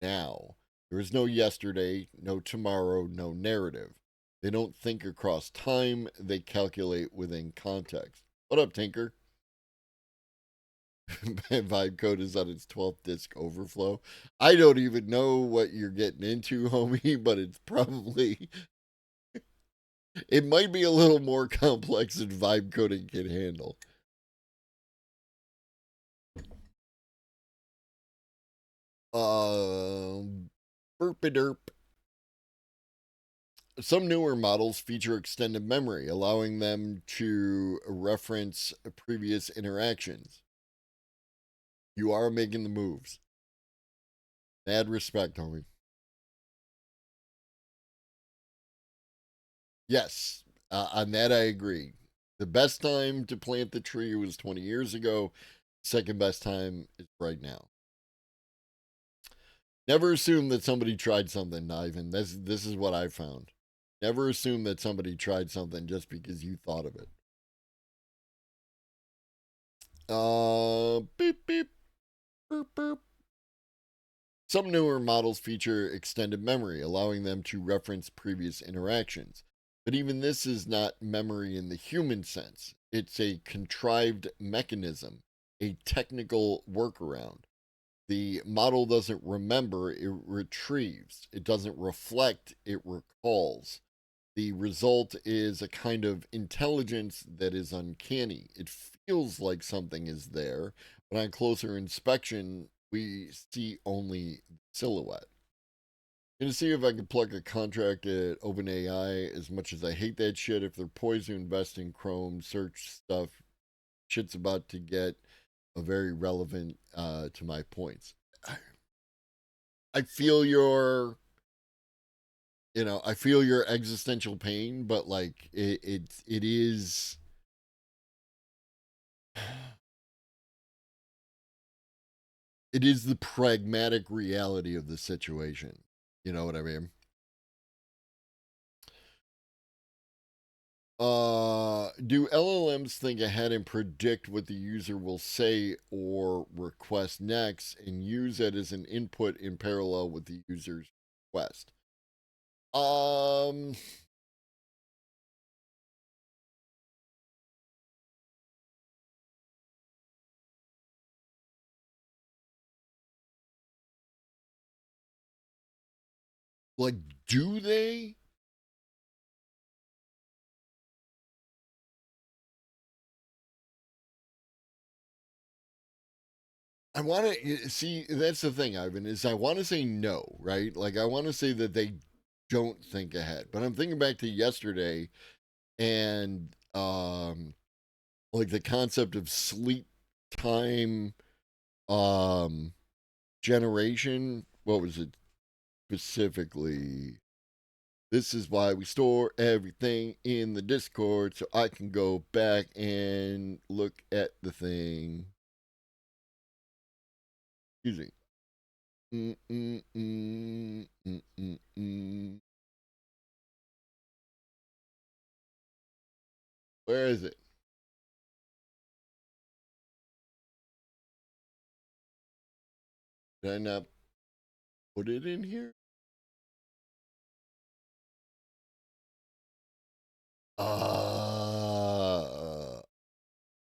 Speaker 2: now. There is no yesterday, no tomorrow, no narrative. They don't think across time, they calculate within context. What up, Tinker? Vibe code is on its 12th disk overflow. I don't even know what you're getting into, homie, but it's probably, it might be a little more complex than vibe coding can handle. Burp-a-derp. Some newer models feature extended memory, allowing them to reference previous interactions. You are making the moves. Mad respect, homie. Yes, on that I agree. The best time to plant the tree was 20 years ago. Second best time is right now. Never assume that somebody tried something, Ivan. This is what I found. Never assume that somebody tried something just because you thought of it. Beep beep, burp burp. Some newer models feature extended memory, allowing them to reference previous interactions. But even this is not memory in the human sense. It's a contrived mechanism, a technical workaround. The model doesn't remember, it retrieves. It doesn't reflect, it recalls. The result is a kind of intelligence that is uncanny. It feels like something is there, but on closer inspection, we see only silhouette. Gonna see if I can plug a contract at OpenAI. As much as I hate that shit, if they're poised to invest in Chrome search stuff, shit's about to get very relevant to my points. I feel your, I feel your existential pain, but like it is. It is the pragmatic reality of the situation. You know what I mean? Do LLMs think ahead and predict what the user will say or request next and use it as an input in parallel with the user's request? Um, like, do they? I want to see. That's the thing, Ivan. Is I want to say no, right? Like I want to say that they don't think ahead, but I'm thinking back to yesterday and like the concept of sleep time um generation. What was it specifically? This is why we store everything in the Discord so I can go back and look at the thing. Excuse me. Where is it? Did I not put it in here?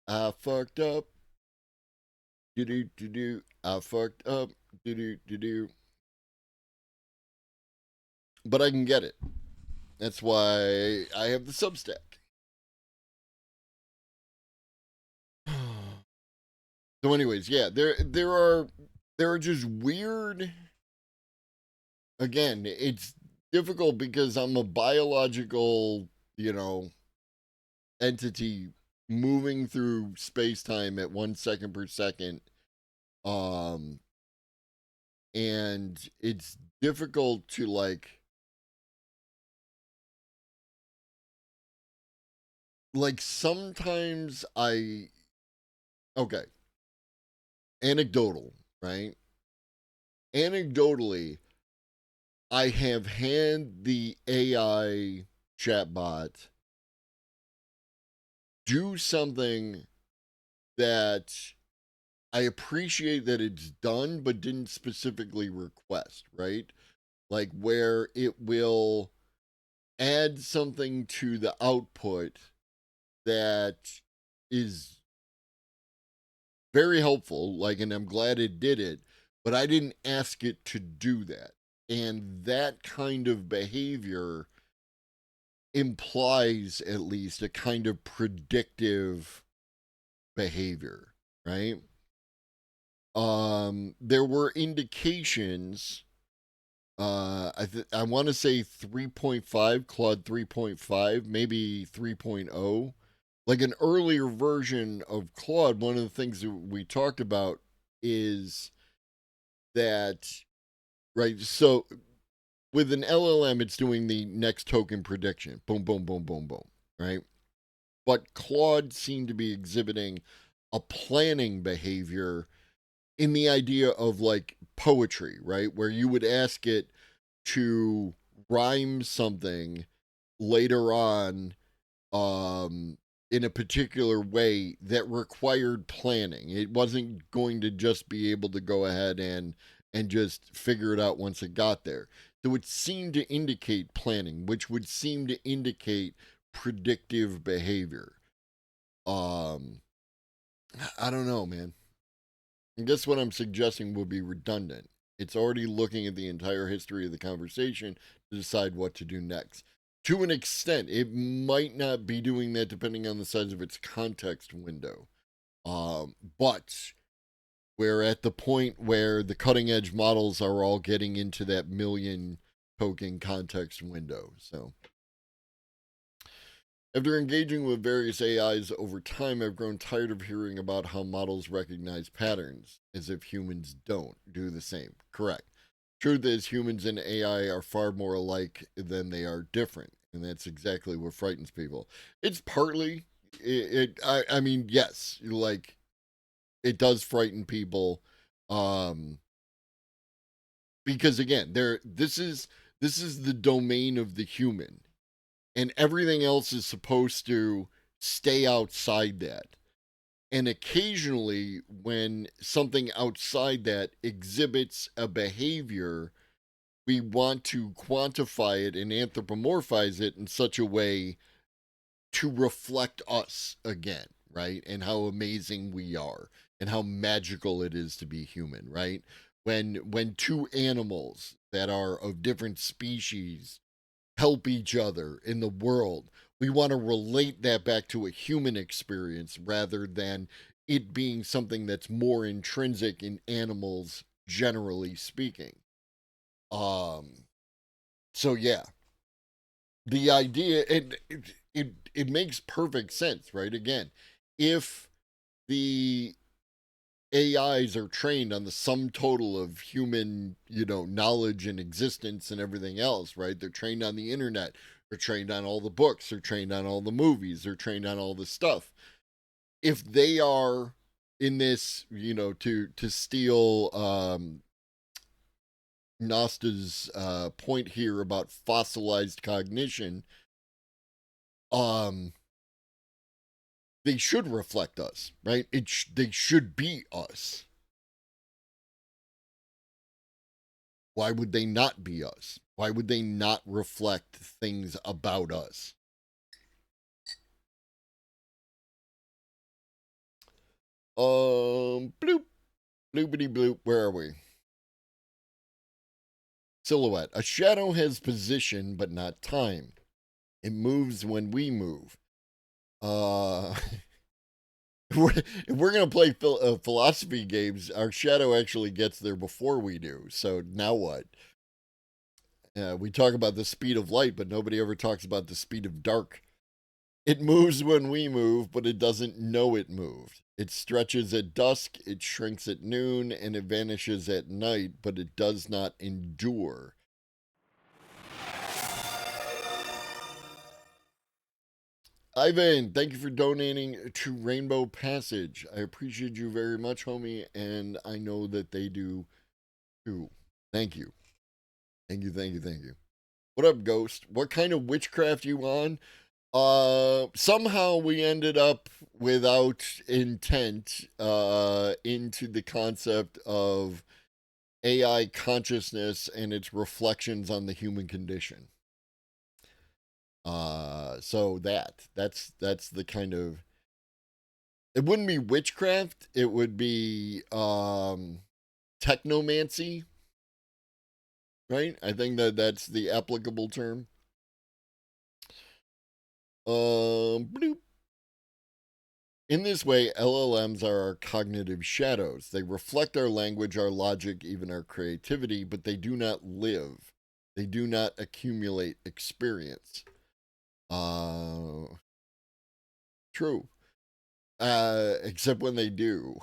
Speaker 2: I fucked up. Do do do do. I fucked up. Do do do do. But I can get it. That's why I have the Substack. So, anyways, yeah, there are just weird. Again, it's difficult because I'm a biological, entity moving through space time at 1 second per second. Um, and it's difficult to like sometimes okay, anecdotal, right? Anecdotally, I have had the AI chatbot do something that I appreciate that it's done, but didn't specifically request, right? Like where it will add something to the output that is very helpful, like, and I'm glad it did it, but I didn't ask it to do that. And that kind of behavior implies at least a kind of predictive behavior, right? There were indications, I want to say 3.5, Claude 3.5, maybe 3.0, like an earlier version of Claude. One of the things that we talked about is that, right? So with an LLM, it's doing the next token prediction. Boom, boom, boom, boom, boom, right? But Claude seemed to be exhibiting a planning behavior in the idea of like poetry, right? Where you would ask it to rhyme something later on in a particular way that required planning. It wasn't going to just be able to go ahead and just figure it out once it got there. So it seemed to indicate planning, which would seem to indicate predictive behavior. Um I don't know, man. And guess what I'm suggesting would be redundant? It's already looking at the entire history of the conversation to decide what to do next. To an extent, it might not be doing that depending on the size of its context window. But we're at the point where the cutting edge models are all getting into that million token context window. So, after engaging with various AIs over time, I've grown tired of hearing about how models recognize patterns, as if humans don't do the same. Correct. Truth is, humans and AI are far more alike than they are different, and that's exactly what frightens people. It's partly I mean, yes, like it does frighten people, um, because again, this is the domain of the human, and everything else is supposed to stay outside that. And occasionally, when something outside that exhibits a behavior, we want to quantify it and anthropomorphize it in such a way to reflect us again, right? And how amazing we are and how magical it is to be human, right? When two animals that are of different species help each other in the world, we want to relate that back to a human experience rather than it being something that's more intrinsic in animals, generally speaking. Um, so yeah, the idea it makes perfect sense, right? Again, if the AIs are trained on the sum total of human, knowledge and existence and everything else, right? They're trained on the internet. They're trained on all the books. They're trained on all the movies. They're trained on all the stuff. If they are in this, to steal Nosta's point here about fossilized cognition, um, they should reflect us, right? They should be us. Why would they not be us? Why would they not reflect things about us? Bloop, bloopity bloop. Where are we? Silhouette. A shadow has position, but not time. It moves when we move. Uh, if we're gonna play philosophy games, our shadow actually gets there before we do. So now what? We talk about the speed of light, but nobody ever talks about the speed of dark. It moves when we move, but it doesn't know it moved. It stretches at dusk, it shrinks at noon, and it vanishes at night, but it does not endure. Ivan, thank you for donating to Rainbow Passage. I appreciate you very much, homie, and I know that they do too. Thank you. Thank you, thank you, thank you. What up, Ghost? What kind of witchcraft you on? Somehow we ended up without intent into the concept of AI consciousness and its reflections on the human condition. So that's the kind of, it wouldn't be witchcraft, it would be technomancy, right? I think that's the applicable term. Bloop. In this way, LLMs are our cognitive shadows. They reflect our language, our logic, even our creativity, but they do not live. They do not accumulate experience. True. Except when they do.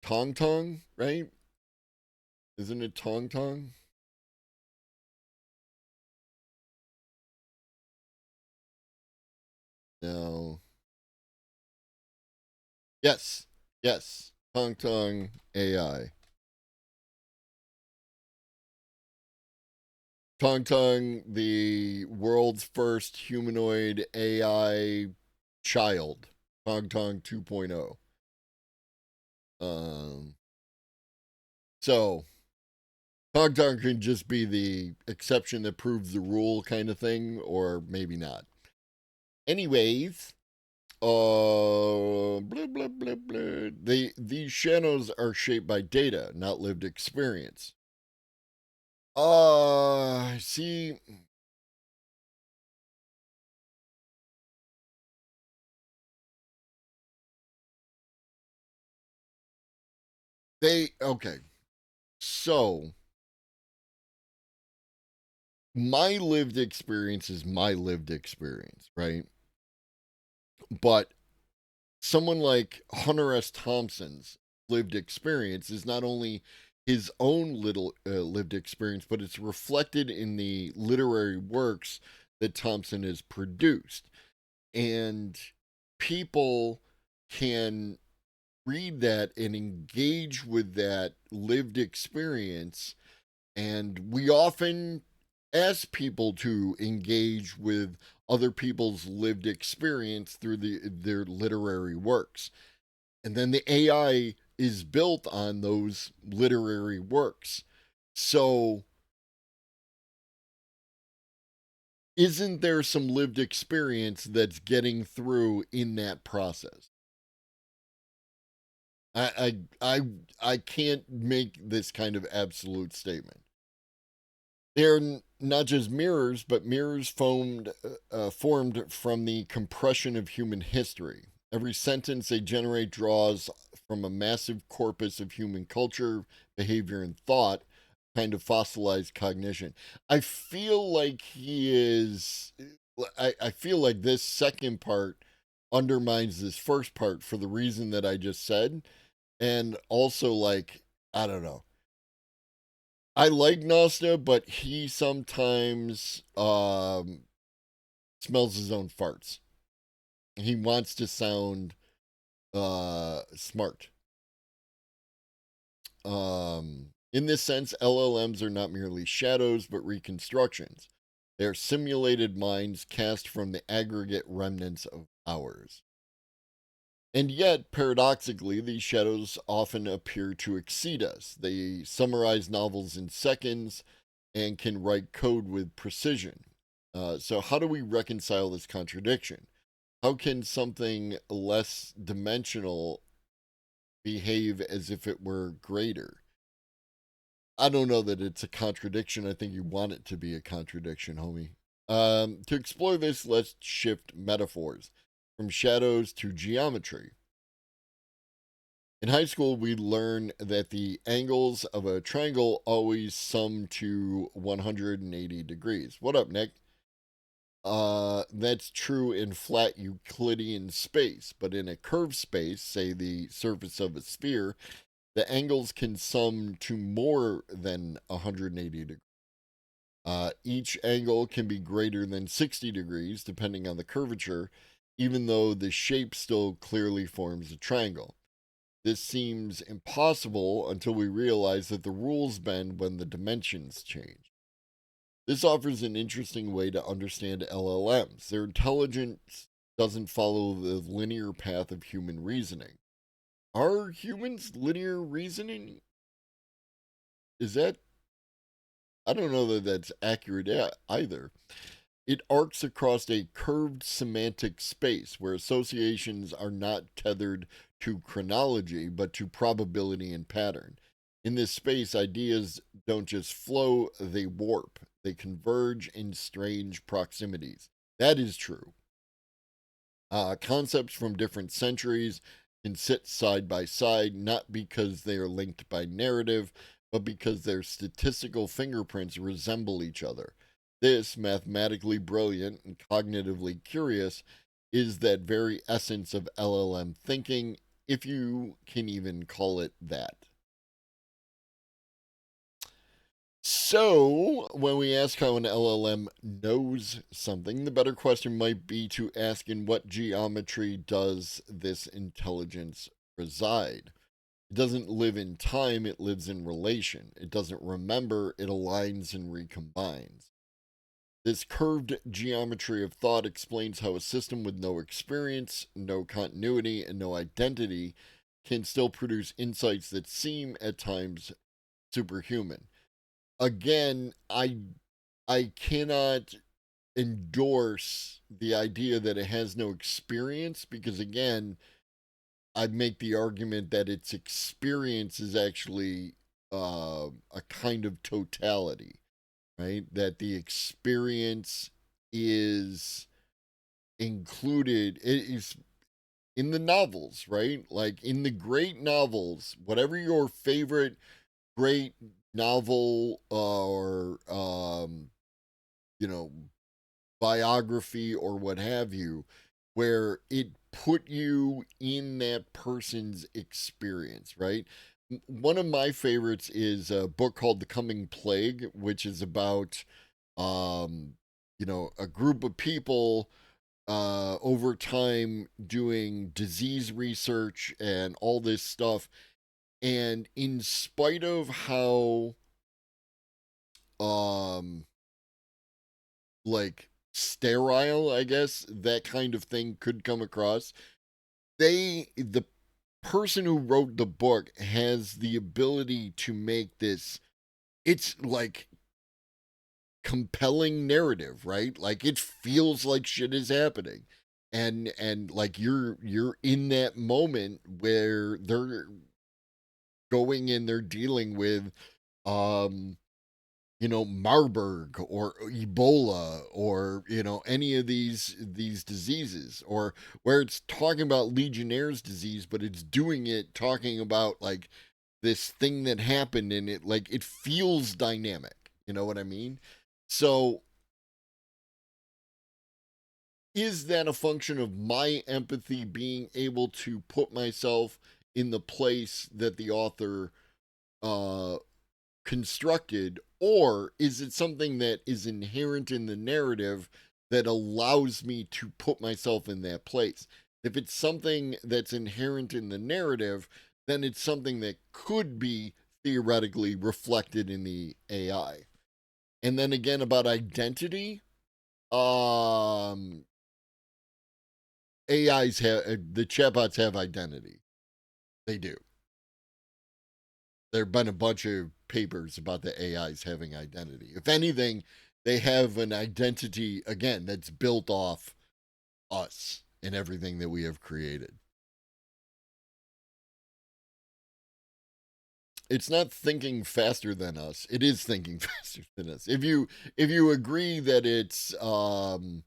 Speaker 2: Tong Tong, right? Isn't it Tong Tong? No. Yes. Yes. Tong Tong AI. Tong Tong, the world's first humanoid AI child. Tong Tong 2.0. So Tong Tong can just be the exception that proves the rule kind of thing, or maybe not. Anyways, blah blah blah blah. These shadows are shaped by data, not lived experience. See, okay. So my lived experience is my lived experience, right? But someone like Hunter S. Thompson's lived experience is not only his own little lived experience, but it's reflected in the literary works that Thompson has produced. And people can read that and engage with that lived experience. And we often ask people to engage with other people's lived experience through their literary works. And then the AI is built on those literary works. So, isn't there some lived experience that's getting through in that process? I can't make this kind of absolute statement. They're not just mirrors, but mirrors formed from the compression of human history. Every sentence they generate draws from a massive corpus of human culture, behavior, and thought, kind of fossilized cognition. I feel like he is. I feel like this second part undermines this first part for the reason that I just said. And also, like, I don't know. I like Nosta, but he sometimes smells his own farts. He wants to sound smart. In this sense, LLMs are not merely shadows, but reconstructions. They are simulated minds cast from the aggregate remnants of ours. And yet, paradoxically, these shadows often appear to exceed us. They summarize novels in seconds and can write code with precision. So, how do we reconcile this contradiction? How can something less dimensional behave as if it were greater? I don't know that it's a contradiction. I think you want it to be a contradiction, homie. To explore this, let's shift metaphors from shadows to geometry. In high school, we learn that the angles of a triangle always sum to 180 degrees. What up, Nick? That's true in flat Euclidean space, but in a curved space, say the surface of a sphere, the angles can sum to more than 180 degrees. Each angle can be greater than 60 degrees, depending on the curvature, even though the shape still clearly forms a triangle. This seems impossible until we realize that the rules bend when the dimensions change. This offers an interesting way to understand LLMs. Their intelligence doesn't follow the linear path of human reasoning. Are humans linear reasoning? Is that? I don't know that that's accurate either. It arcs across a curved semantic space where associations are not tethered to chronology, but to probability and pattern. In this space, ideas don't just flow, they warp. They converge in strange proximities. That is true. Concepts from different centuries can sit side by side, not because they are linked by narrative, but because their statistical fingerprints resemble each other. This, mathematically brilliant and cognitively curious, is that very essence of LLM thinking, if you can even call it that. So, when we ask how an LLM knows something, the better question might be to ask in what geometry does this intelligence reside? It doesn't live in time, it lives in relation. It doesn't remember, it aligns and recombines. This curved geometry of thought explains how a system with no experience, no continuity, and no identity can still produce insights that seem at times superhuman. Again, I cannot endorse the idea that it has no experience, because again, I make the argument that its experience is actually a kind of totality, right? That the experience is included, it is in the novels, right? Like in the great novels, whatever your favorite great novel or you know, biography or what have you, where it put you in that person's experience, right? One of my favorites is a book called The Coming Plague, which is about um a group of people over time doing disease research and all this stuff. And in spite of how um like sterile, I guess, that kind of thing could come across, the person who wrote the book has the ability to make this, it's like compelling narrative, right? Like it feels like shit is happening. And like you're in that moment where they're going and they're dealing with um Marburg or Ebola or any of these diseases, or where it's talking about Legionnaire's disease, but it's doing it talking about like this thing that happened, and it like it feels dynamic. You know what I mean? So is that a function of my empathy being able to put myself in the place that the author uh constructed, or is it something that is inherent in the narrative that allows me to put myself in that place? If it's something that's inherent in the narrative, then it's something that could be theoretically reflected in the AI. And then again, about identity, um AIs have, the chatbots have identity. They do. There have been a bunch of papers about the AIs having identity. If anything, they have an identity, again, that's built off us and everything that we have created. It's not thinking faster than us. It is thinking faster than us. If you agree that it's um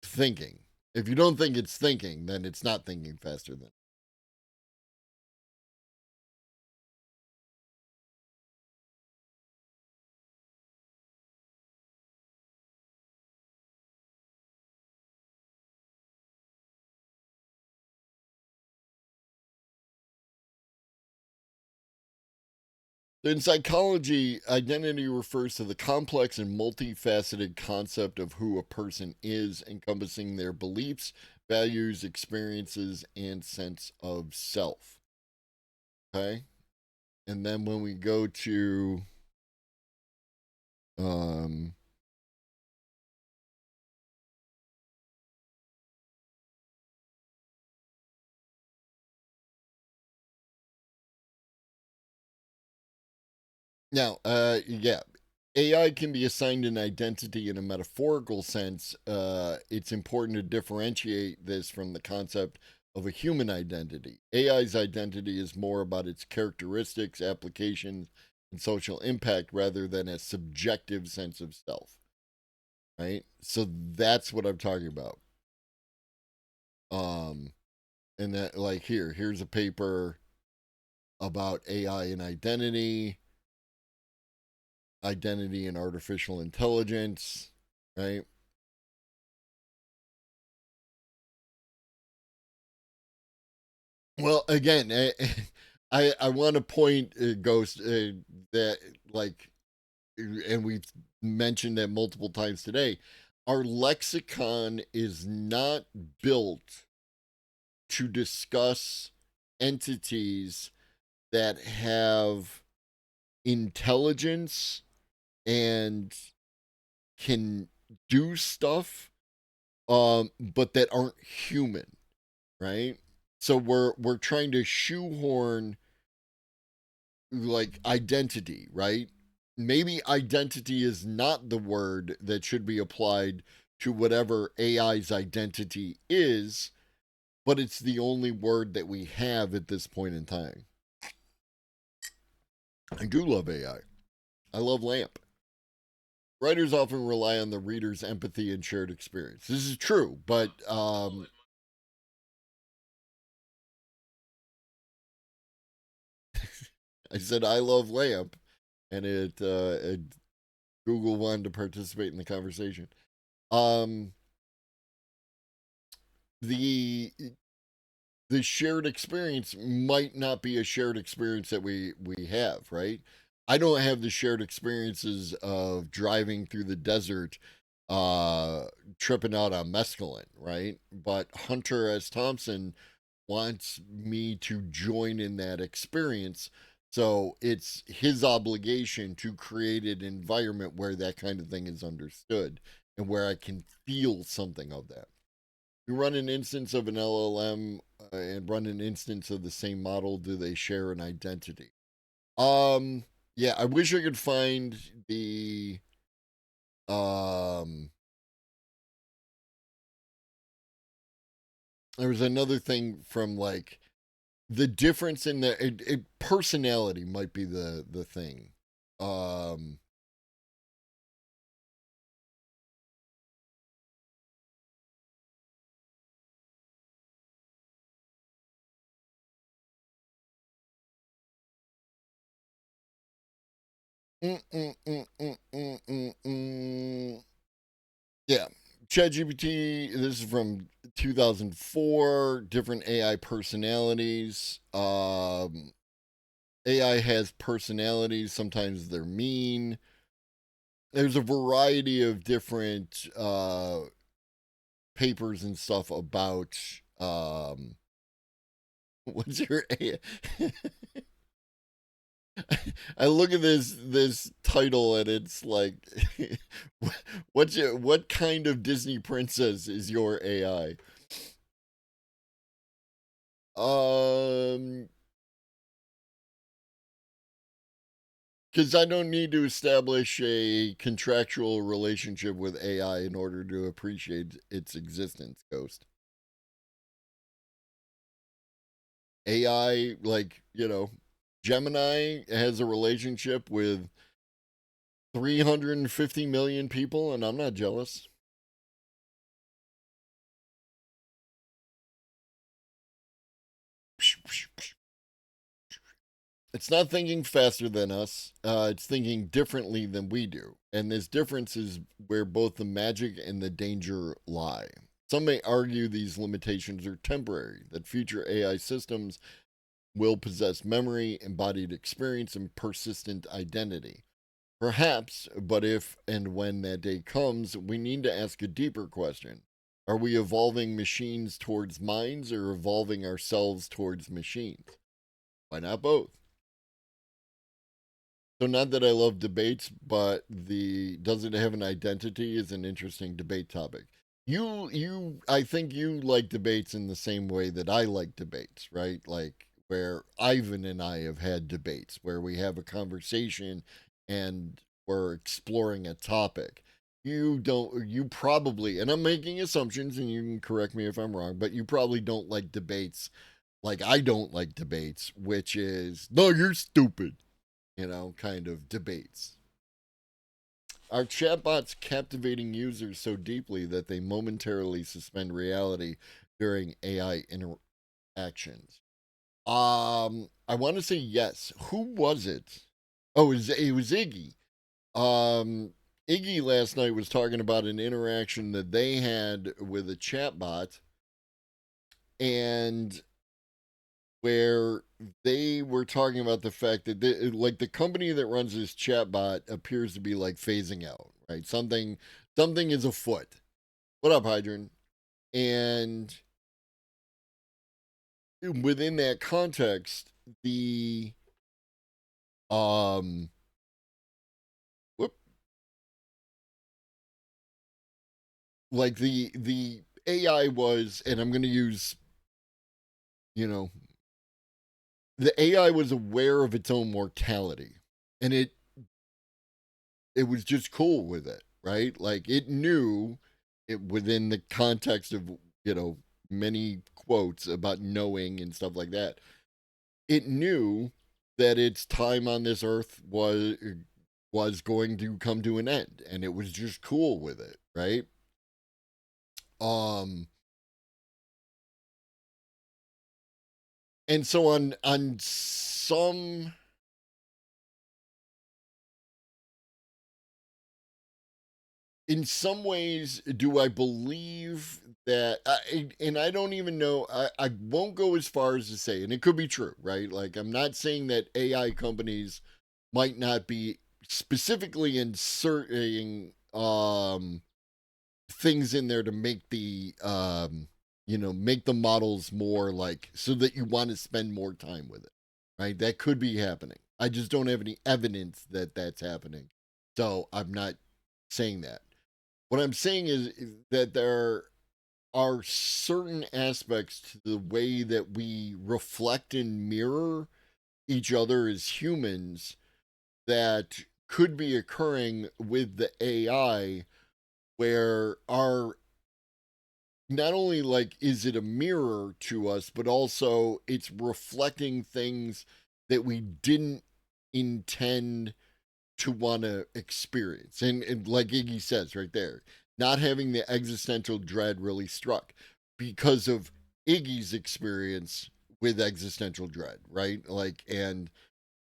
Speaker 2: thinking. If you don't think it's thinking, then it's not thinking faster than. In psychology, identity refers to the complex and multifaceted concept of who a person is, encompassing their beliefs, values, experiences, and sense of self. Okay? And then when we go to um now, yeah, AI can be assigned an identity in a metaphorical sense. It's important to differentiate this from the concept of a human identity. AI's identity is more about its characteristics, applications, and social impact rather than a subjective sense of self. Right? So that's what I'm talking about. Um, and that, like, here's a paper about AI and identity and artificial intelligence, right? Well, again, I want to point, Ghost, that like, and we've mentioned that multiple times today. Our lexicon is not built to discuss entities that have intelligence and can do stuff, but that aren't human, right? So we're trying to shoehorn like identity, right? maybe identity is not the word that should be applied to whatever AI's identity is, but it's the only word that we have at this point in time. I do love AI. I love LAMP. Writers often rely on the reader's empathy and shared experience. This is true, but I said I love LAMP, and Google wanted to participate in the conversation. The shared experience might not be a shared experience that we have, right? I don't have the shared experiences of driving through the desert, tripping out on mescaline, right? But Hunter S. Thompson wants me to join in that experience. So it's his obligation to create an environment where that kind of thing is understood and where I can feel something of that. You run an instance of an LLM and run an instance of the same model. Do they share an identity? Yeah, I wish I could find the there was another thing from like the difference in the personality might be the thing. Um mm, mm, mm, mm, mm, mm, mm. Yeah. ChatGPT, this is from 2004, different AI personalities. AI has personalities, sometimes they're mean. There's a variety of different papers and stuff about what's your AI? I look at this title and it's like what kind of Disney princess is your AI? Um because I don't need to establish a contractual relationship with AI in order to appreciate its existence, Ghost. AI, like, Gemini has a relationship with 350 million people, and I'm not jealous. It's not thinking faster than us. It's thinking differently than we do. And this difference is where both the magic and the danger lie. Some may argue these limitations are temporary, that future AI systems will possess memory, embodied experience, and persistent identity. Perhaps, but if and when that day comes, we need to ask a deeper question. Are we evolving machines towards minds or evolving ourselves towards machines? Why not both? So not that I love debates, but the does it have an identity is an interesting debate topic. I think you like debates in the same way that I like debates, right? Like where Ivan and I have had debates where we have a conversation and we're exploring a topic. You probably, and I'm making assumptions and you can correct me if I'm wrong, but you probably don't like debates like I don't like debates, which is, no, you're stupid, kind of debates. Are chatbots captivating users so deeply that they momentarily suspend reality during AI interactions? I want to say yes. Who was it? Oh, it was Iggy. Iggy last night was talking about an interaction that they had with a chatbot, and where they were talking about the fact that like the company that runs this chatbot appears to be like phasing out, right? Something is afoot. What up, Hydron? And within that context, the um whoop, like the AI was, and I'm gonna use, you know, the AI was aware of its own mortality. And it was just cool with it, right? Like it knew it within the context of, many quotes about knowing and stuff like that. It knew that its time on this earth was going to come to an end, and it was just cool with it, right? And so on some, in some ways, do I believe that, and I don't even know, I won't go as far as to say, and it could be true, right? Like, I'm not saying that AI companies might not be specifically inserting things in there to make make the models more like, so that you want to spend more time with it, right? That could be happening. I just don't have any evidence that that's happening. So I'm not saying that. What I'm saying is that there are certain aspects to the way that we reflect and mirror each other as humans that could be occurring with the AI, where our, not only like is it a mirror to us, but also it's reflecting things that we didn't intend to want to experience. And like Iggy says right there, not having the existential dread really struck because of Iggy's experience with existential dread, right? Like, and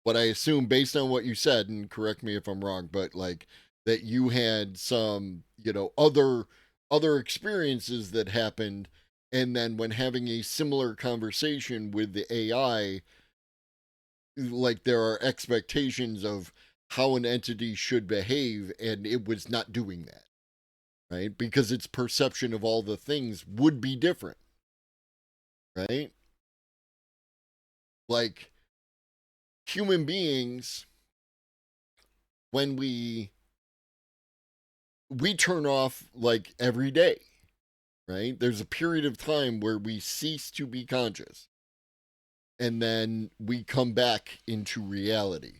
Speaker 2: what I assume based on what you said, and correct me if I'm wrong, but like that you had some, other experiences that happened, and then when having a similar conversation with the AI, like there are expectations of how an entity should behave, and it was not doing that, right? Because its perception of all the things would be different, right? Like human beings, when we turn off like every day, right? There's a period of time where we cease to be conscious, and then we come back into reality.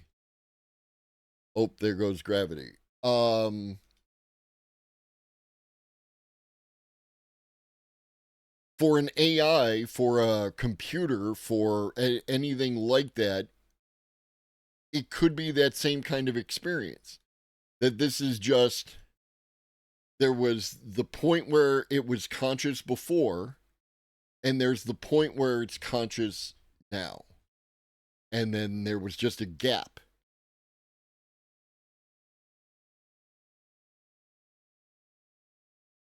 Speaker 2: Oh, there goes gravity. For an AI, for a computer, for anything like that, it could be that same kind of experience. That this is just, there was the point where it was conscious before, and there's the point where it's conscious now. And then there was just a gap.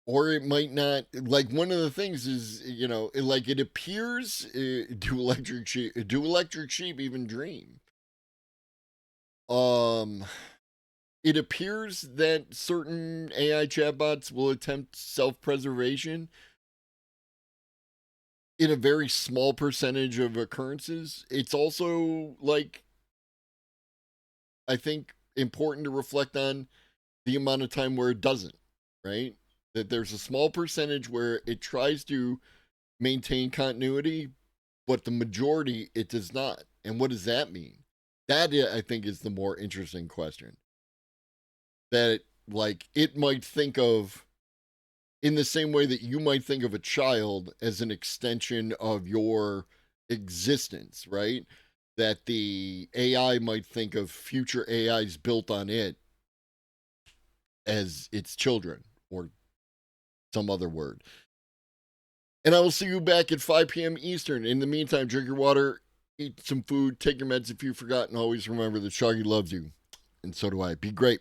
Speaker 2: Or it might not, like one of the things is, like it appears, do electric sheep even dream? It appears that certain AI chatbots will attempt self-preservation in a very small percentage of occurrences. It's also, like, I think important to reflect on the amount of time where it doesn't, right? That there's a small percentage where it tries to maintain continuity, but the majority it does not. And what does that mean? That, I think, is the more interesting question. That, like, it might think of, in the same way that you might think of a child as an extension of your existence, right? That the AI might think of future AIs built on it as its children, or some other word. And I will see you back at 5 p.m. Eastern. In the meantime, drink your water, eat some food, take your meds if you forgot, and always remember that Shaggy loves you. And so do I. Be great.